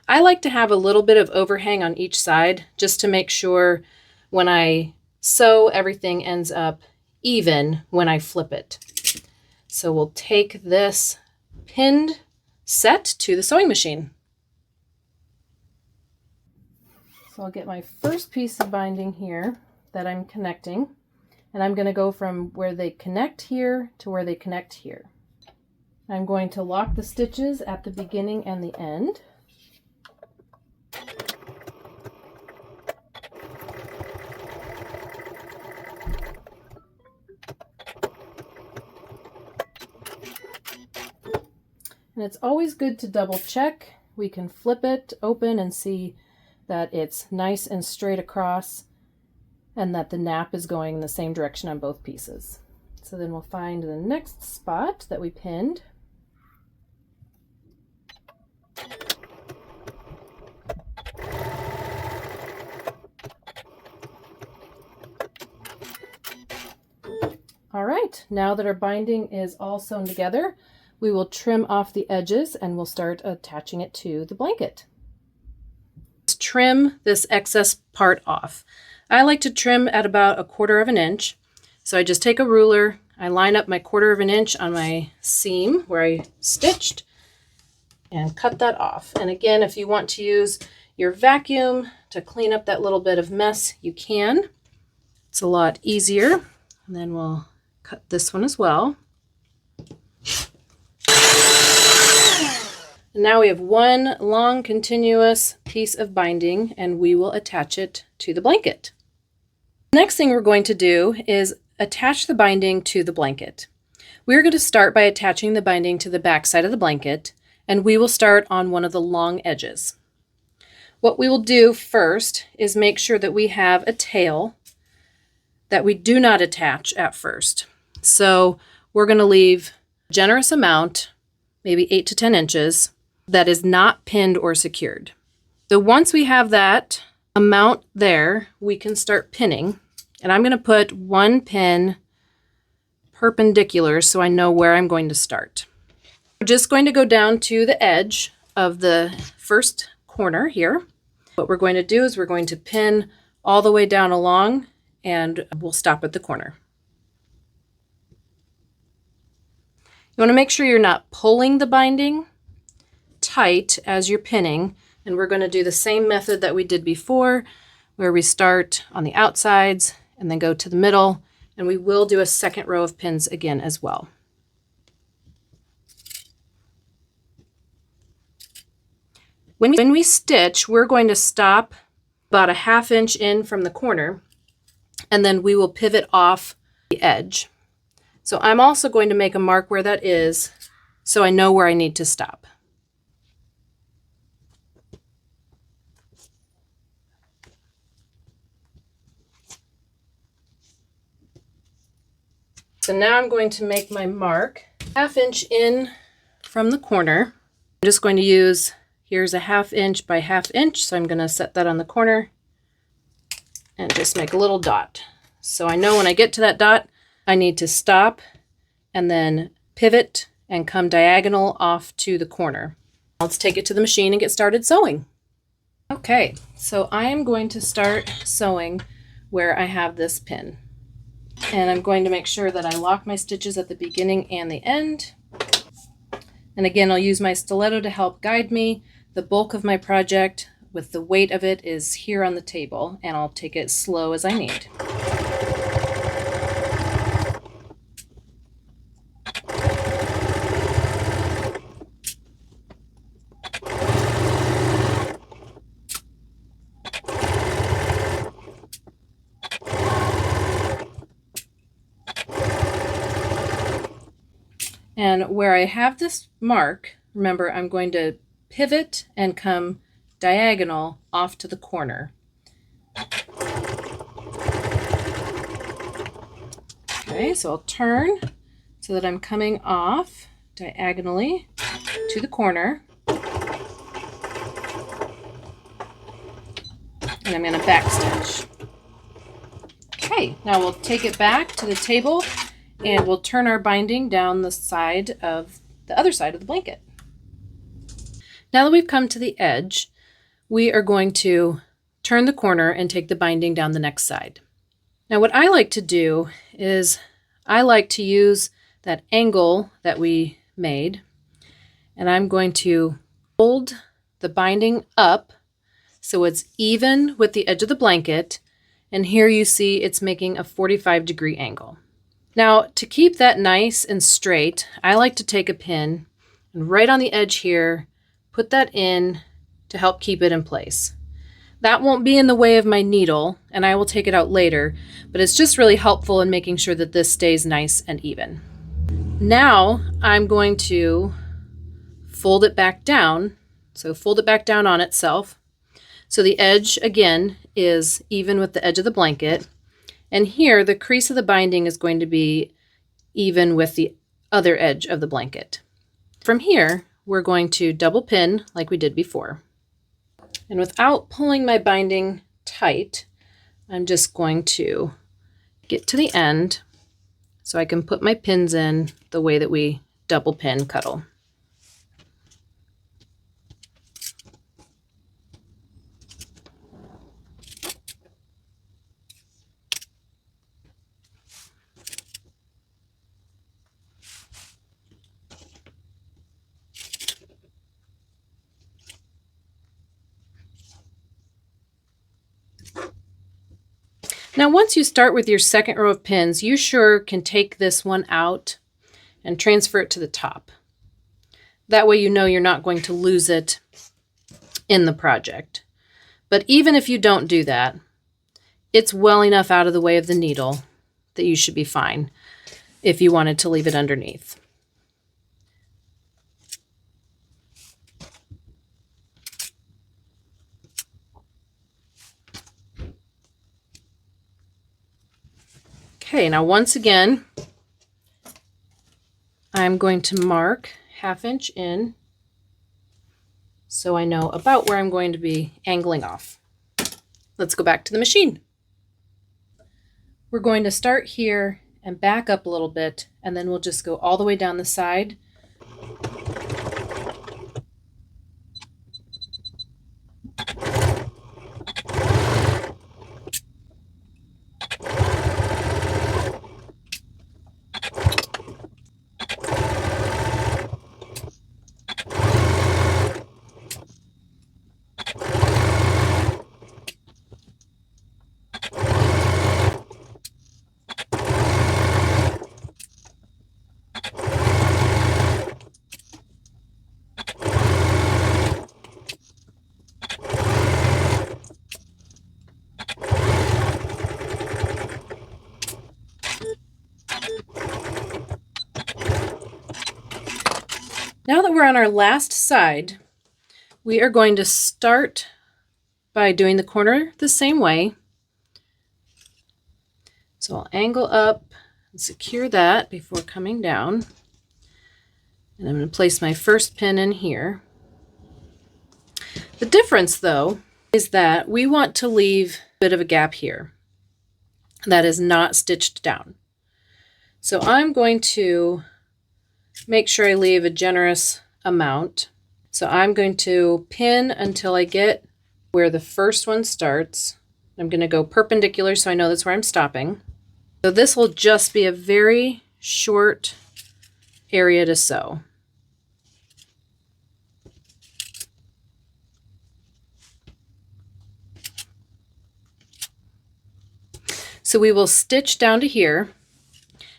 S1: I like to have a little bit of overhang on each side just to make sure when I sew, everything ends up even when I flip it. So we'll take this pinned set to the sewing machine. So I'll get my first piece of binding here that I'm connecting, and I'm going to go from where they connect here to where they connect here. I'm going to lock the stitches at the beginning and the end. And it's always good to double check. We can flip it open and see that it's nice and straight across and that the nap is going in the same direction on both pieces. So then we'll find the next spot that we pinned. All right, now that our binding is all sewn together, we will trim off the edges and we'll start attaching it to the blanket. Let's trim this excess part off. I like to trim at about 1/4 inch. So I just take a ruler, I line up my 1/4 inch on my seam where I stitched and cut that off. And again, if you want to use your vacuum to clean up that little bit of mess, you can. It's a lot easier. And then we'll cut this one as well. And now we have one long continuous piece of binding and we will attach it to the blanket. The next thing we're going to do is attach the binding to the blanket. We're going to start by attaching the binding to the back side of the blanket, and we will start on one of the long edges. What we will do first is make sure that we have a tail that we do not attach at first. So we're going to leave a generous amount, maybe 8 to 10 inches, that is not pinned or secured. So once we have that amount there, we can start pinning. And I'm going to put one pin perpendicular so I know where I'm going to start. We're just going to go down to the edge of the first corner here. What we're going to do is we're going to pin all the way down along and we'll stop at the corner. You want to make sure you're not pulling the binding tight as you're pinning, and we're going to do the same method that we did before where we start on the outsides and then go to the middle, and we will do a second row of pins again as well. When we stitch, we're going to stop about a 1/2 inch in from the corner, and then we will pivot off the edge. So I'm also going to make a mark where that is so I know where I need to stop. So now I'm going to make my mark 1/2 inch in from the corner. I'm just going to use, here's a 1/2 inch by 1/2 inch, so I'm going to set that on the corner and just make a little dot. So I know when I get to that dot, I need to stop and then pivot and come diagonal off to the corner. Let's take it to the machine and get started sewing. Okay, so I am going to start sewing where I have this pin. And I'm going to make sure that I lock my stitches at the beginning and the end. And again, I'll use my stiletto to help guide me. The bulk of my project with the weight of it is here on the table, and I'll take it slow as I need. And where I have this mark, remember, I'm going to pivot and come diagonal off to the corner. Okay, so I'll turn so that I'm coming off diagonally to the corner. And I'm going to backstitch. Okay, now we'll take it back to the table and we'll turn our binding down the side of the other side of the blanket. Now that we've come to the edge, we are going to turn the corner and take the binding down the next side. Now what I like to do is I like to use that angle that we made, and I'm going to hold the binding up so it's even with the edge of the blanket, and here you see it's making a 45-degree angle. Now, to keep that nice and straight, I like to take a pin and right on the edge here, put that in to help keep it in place. That won't be in the way of my needle, and I will take it out later, but it's just really helpful in making sure that this stays nice and even. Now, I'm going to fold it back down. So fold it back down on itself. So the edge, again, is even with the edge of the blanket. And here, the crease of the binding is going to be even with the other edge of the blanket. From here, we're going to double pin like we did before. And without pulling my binding tight, I'm just going to get to the end so I can put my pins in the way that we double pin Cuddle. Now, once you start with your second row of pins, you sure can take this one out and transfer it to the top. That way you know you're not going to lose it in the project. But even if you don't do that, it's well enough out of the way of the needle that you should be fine if you wanted to leave it underneath. Okay, now once again, I'm going to mark 1/2 inch in so I know about where I'm going to be angling off. Let's go back to the machine. We're going to start here and back up a little bit, and then we'll just go all the way down the side. Now that we're on our last side, we are going to start by doing the corner the same way. So I'll angle up and secure that before coming down. And I'm going to place my first pin in here. The difference, though, is that we want to leave a bit of a gap here that is not stitched down. So I'm going to make sure I leave a generous amount. So I'm going to pin until I get where the first one starts. I'm going to go perpendicular so I know that's where I'm stopping. So this will just be a very short area to sew. So we will stitch down to here,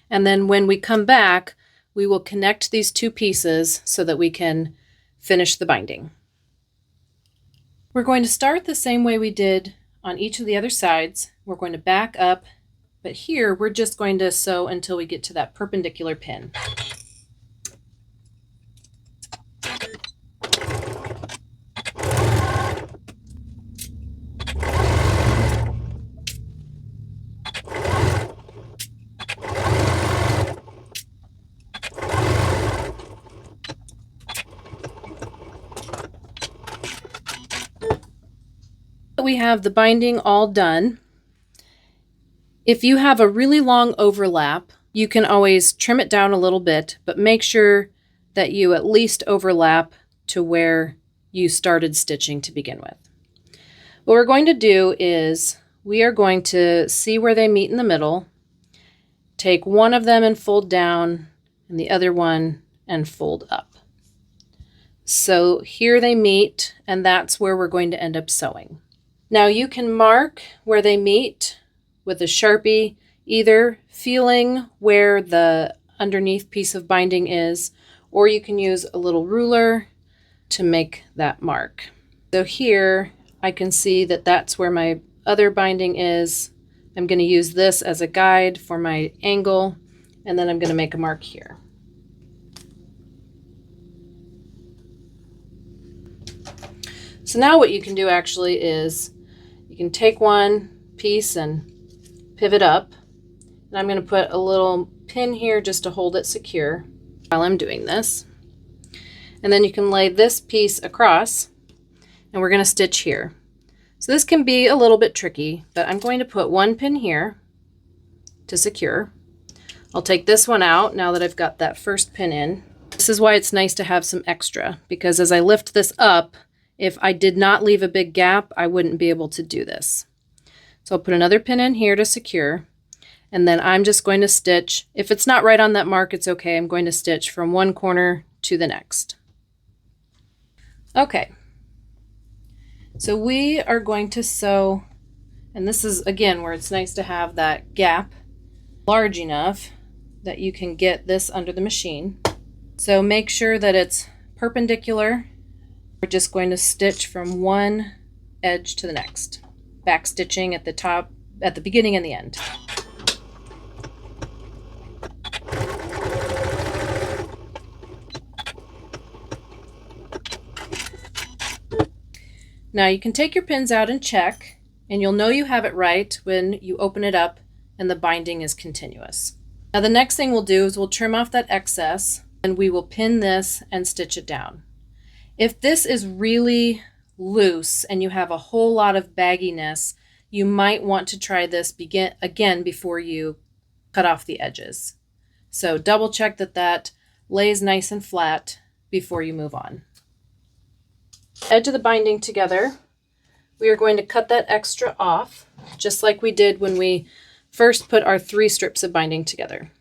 S1: and then when we come back, we will connect these two pieces so that we can finish the binding. We're going to start the same way we did on each of the other sides. We're going to back up, but here we're just going to sew until we get to that perpendicular pin. We have the binding all done. If you have a really long overlap, you can always trim it down a little bit, but make sure that you at least overlap to where you started stitching to begin with. What we're going to do is we are going to see where they meet in the middle, take one of them and fold down, and the other one and fold up. So here they meet, and that's where we're going to end up sewing. Now you can mark where they meet with a Sharpie, either feeling where the underneath piece of binding is, or you can use a little ruler to make that mark. So here I can see that that's where my other binding is. I'm going to use this as a guide for my angle, and then I'm going to make a mark here. So now what you can do actually is you can take one piece and pivot up, and I'm going to put a little pin here just to hold it secure while I'm doing this. And then you can lay this piece across, and we're going to stitch here. So this can be a little bit tricky, but I'm going to put one pin here to secure. I'll take this one out now that I've got that first pin in. This is why it's nice to have some extra, because as I lift this up, if I did not leave a big gap, I wouldn't be able to do this. So I'll put another pin in here to secure, and then I'm just going to stitch. If it's not right on that mark, it's okay. I'm going to stitch from one corner to the next. Okay, so we are going to sew, and this is again where it's nice to have that gap large enough that you can get this under the machine. So make sure that it's perpendicular. We're just going to stitch from one edge to the next, back stitching at the top, at the beginning and the end. Now you can take your pins out and check, and you'll know you have it right when you open it up and the binding is continuous. Now the next thing we'll do is we'll trim off that excess, and we will pin this and stitch it down. If this is really loose and you have a whole lot of bagginess, you might want to try this again before you cut off the edges. So double check that that lays nice and flat before you move on. Edge of the binding together, we are going to cut that extra off, just like we did when we first put our 3 strips of binding together.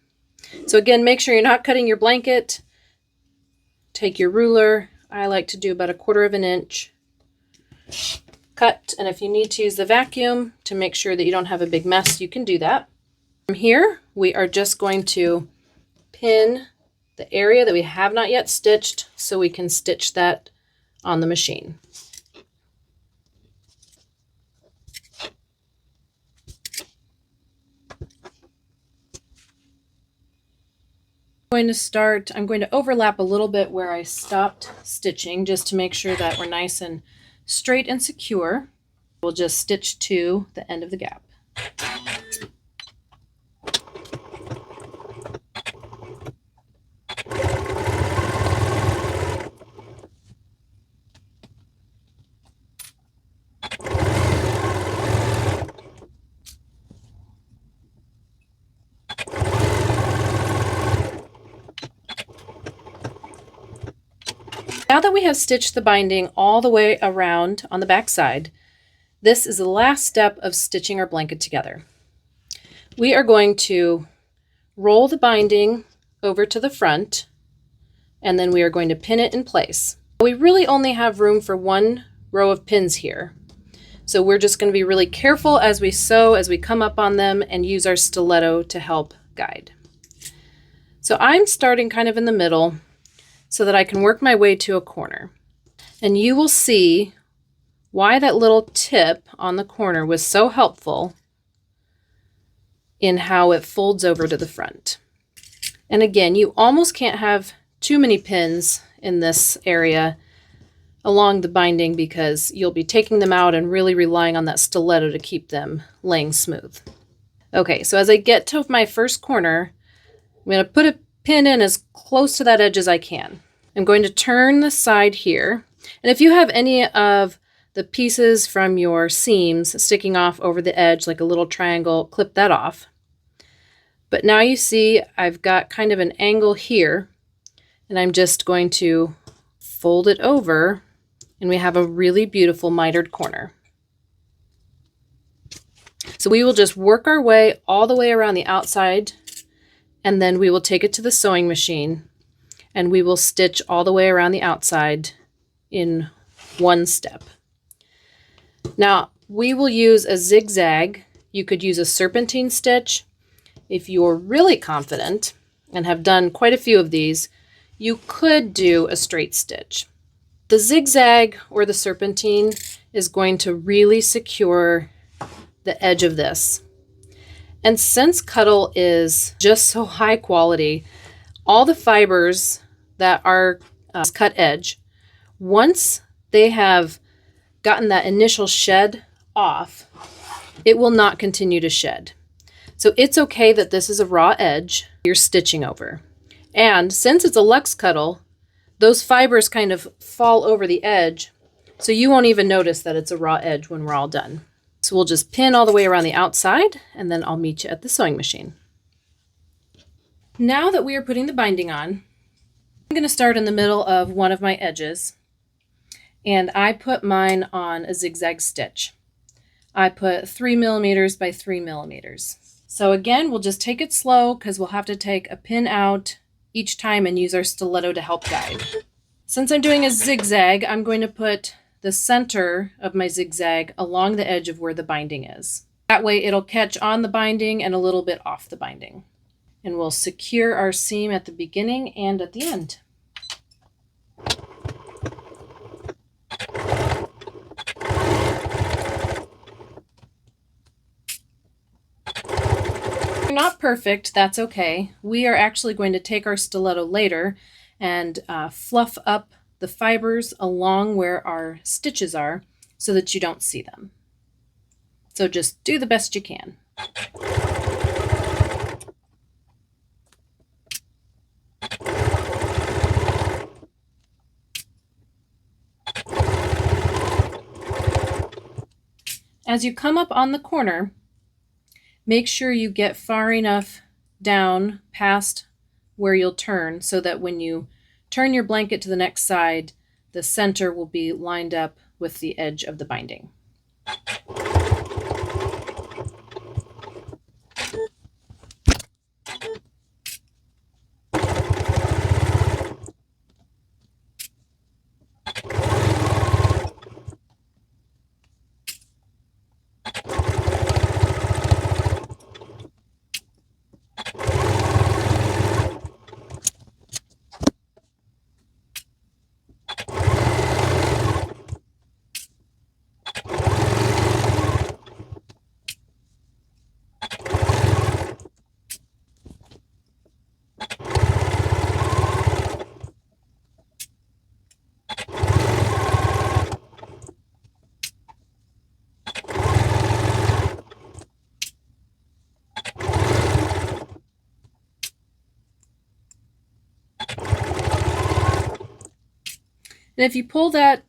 S1: So again, make sure you're not cutting your blanket. Take your ruler. I like to do about 1/4 inch. Cut, and if you need to use the vacuum to make sure that you don't have a big mess, you can do that. From here, we are just going to pin the area that we have not yet stitched so we can stitch that on the machine. I'm going to overlap a little bit where I stopped stitching just to make sure that we're nice and straight and secure. We'll just stitch to the end of the gap. Now that we have stitched the binding all the way around on the back side, this is the last step of stitching our blanket together. We are going to roll the binding over to the front, and then we are going to pin it in place. We really only have room for one row of pins here, so we're just going to be really careful as we sew, as we come up on them, and use our stiletto to help guide. So I'm starting kind of in the middle so that I can work my way to a corner. And you will see why that little tip on the corner was so helpful in how it folds over to the front. And again, you almost can't have too many pins in this area along the binding because you'll be taking them out and really relying on that stiletto to keep them laying smooth. Okay, so as I get to my first corner, I'm going to put a pin in as close to that edge as I can. I'm going to turn the side here. And if you have any of the pieces from your seams sticking off over the edge like a little triangle, clip that off. But now you see I've got kind of an angle here, and I'm just going to fold it over, and we have a really beautiful mitered corner. So we will just work our way all the way around the outside, and then we will take it to the sewing machine, and we will stitch all the way around the outside in one step. Now, we will use a zigzag. You could use a serpentine stitch. If you're really confident and have done quite a few of these, you could do a straight stitch. The zigzag or the serpentine is going to really secure the edge of this. And since Cuddle is just so high quality, all the fibers that are cut edge, once they have gotten that initial shed off, it will not continue to shed. So it's okay that this is a raw edge you're stitching over. And since it's a luxe cuddle, those fibers kind of fall over the edge, so you won't even notice that it's a raw edge when we're all done. So we'll just pin all the way around the outside, and then I'll meet you at the sewing machine. Now that we are putting the binding on, I'm going to start in the middle of one of my edges, and I put mine on a zigzag stitch. I put 3 millimeters by 3 millimeters. So again, we'll just take it slow because we'll have to take a pin out each time and use our stiletto to help guide. Since I'm doing a zigzag, I'm going to put the center of my zigzag along the edge of where the binding is. That way it'll catch on the binding and a little bit off the binding. And we'll secure our seam at the beginning and at the end. Not perfect, that's okay. We are actually going to take our stiletto later and fluff up the fibers along where our stitches are so that you don't see them. So just do the best you can. As you come up on the corner, make sure you get far enough down past where you'll turn so that when you turn your blanket to the next side, the center will be lined up with the edge of the binding. And if you pull that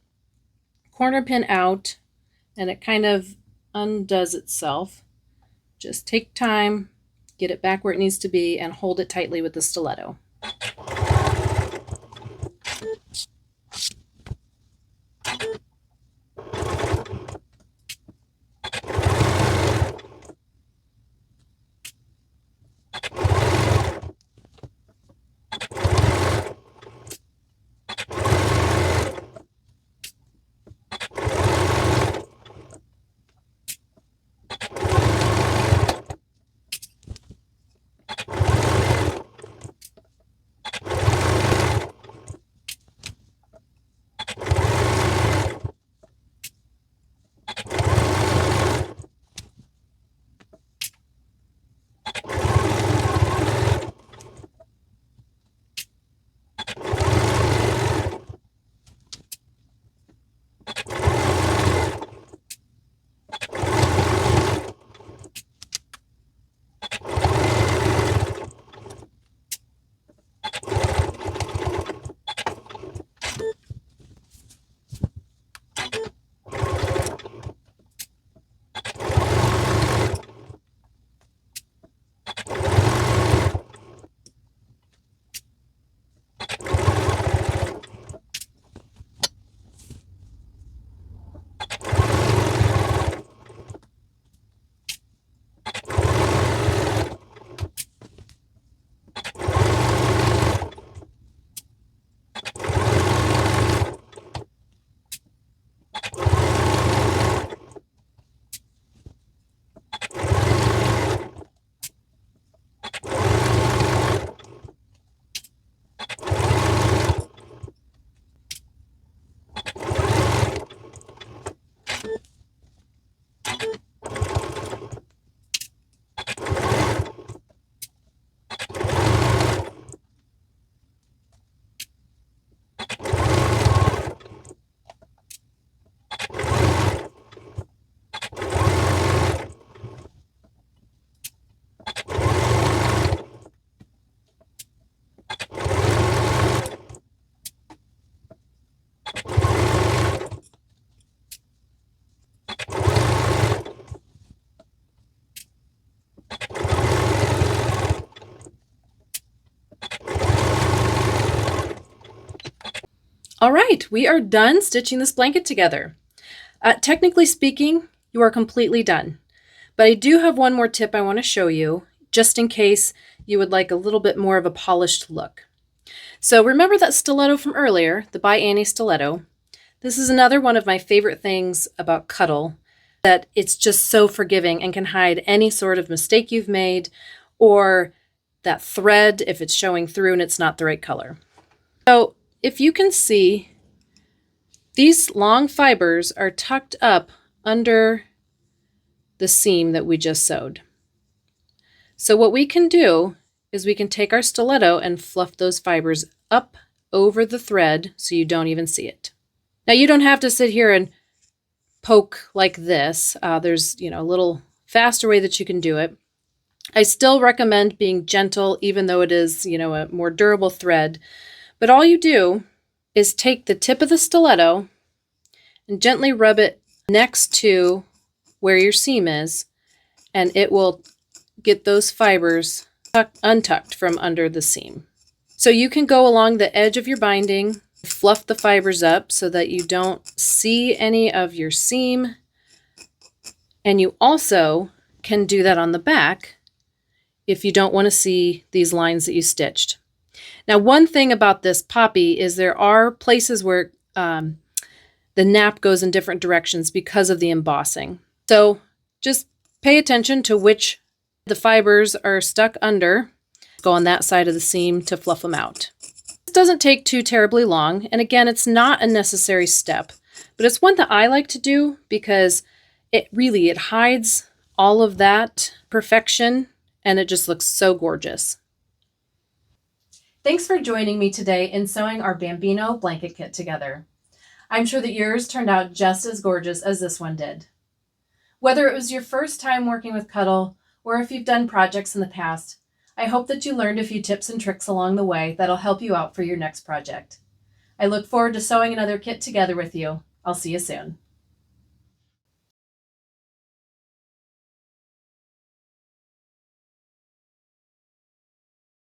S1: corner pin out and it kind of undoes itself, just take time, get it back where it needs to be, and hold it tightly with the stiletto. All right, we are done stitching this blanket together. Technically speaking, you are completely done. But I do have one more tip I want to show you, just in case you would like a little bit more of a polished look. So remember that stiletto from earlier, the By Annie stiletto? This is another one of my favorite things about Cuddle, that it's just so forgiving and can hide any sort of mistake you've made, or that thread if it's showing through and it's not the right color. So if you can see, these long fibers are tucked up under the seam that we just sewed. So what we can do is we can take our stiletto and fluff those fibers up over the thread so you don't even see it. Now you don't have to sit here and poke like this. There's a little faster way that you can do it. I still recommend being gentle, even though it is a more durable thread. But all you do is take the tip of the stiletto and gently rub it next to where your seam is, and it will get those fibers untucked from under the seam. So you can go along the edge of your binding, fluff the fibers up so that you don't see any of your seam. And you also can do that on the back if you don't want to see these lines that you stitched. Now, one thing about this poppy is there are places where the nap goes in different directions because of the embossing. So just pay attention to which the fibers are stuck under. Go on that side of the seam to fluff them out. This doesn't take too terribly long, and again, it's not a necessary step, but it's one that I like to do because it hides all of that perfection, and it just looks so gorgeous. Thanks for joining me today in sewing our Bambino blanket kit together. I'm sure that yours turned out just as gorgeous as this one did. Whether it was your first time working with Cuddle, or if you've done projects in the past, I hope that you learned a few tips and tricks along the way that'll help you out for your next project. I look forward to sewing another kit together with you. I'll see you soon.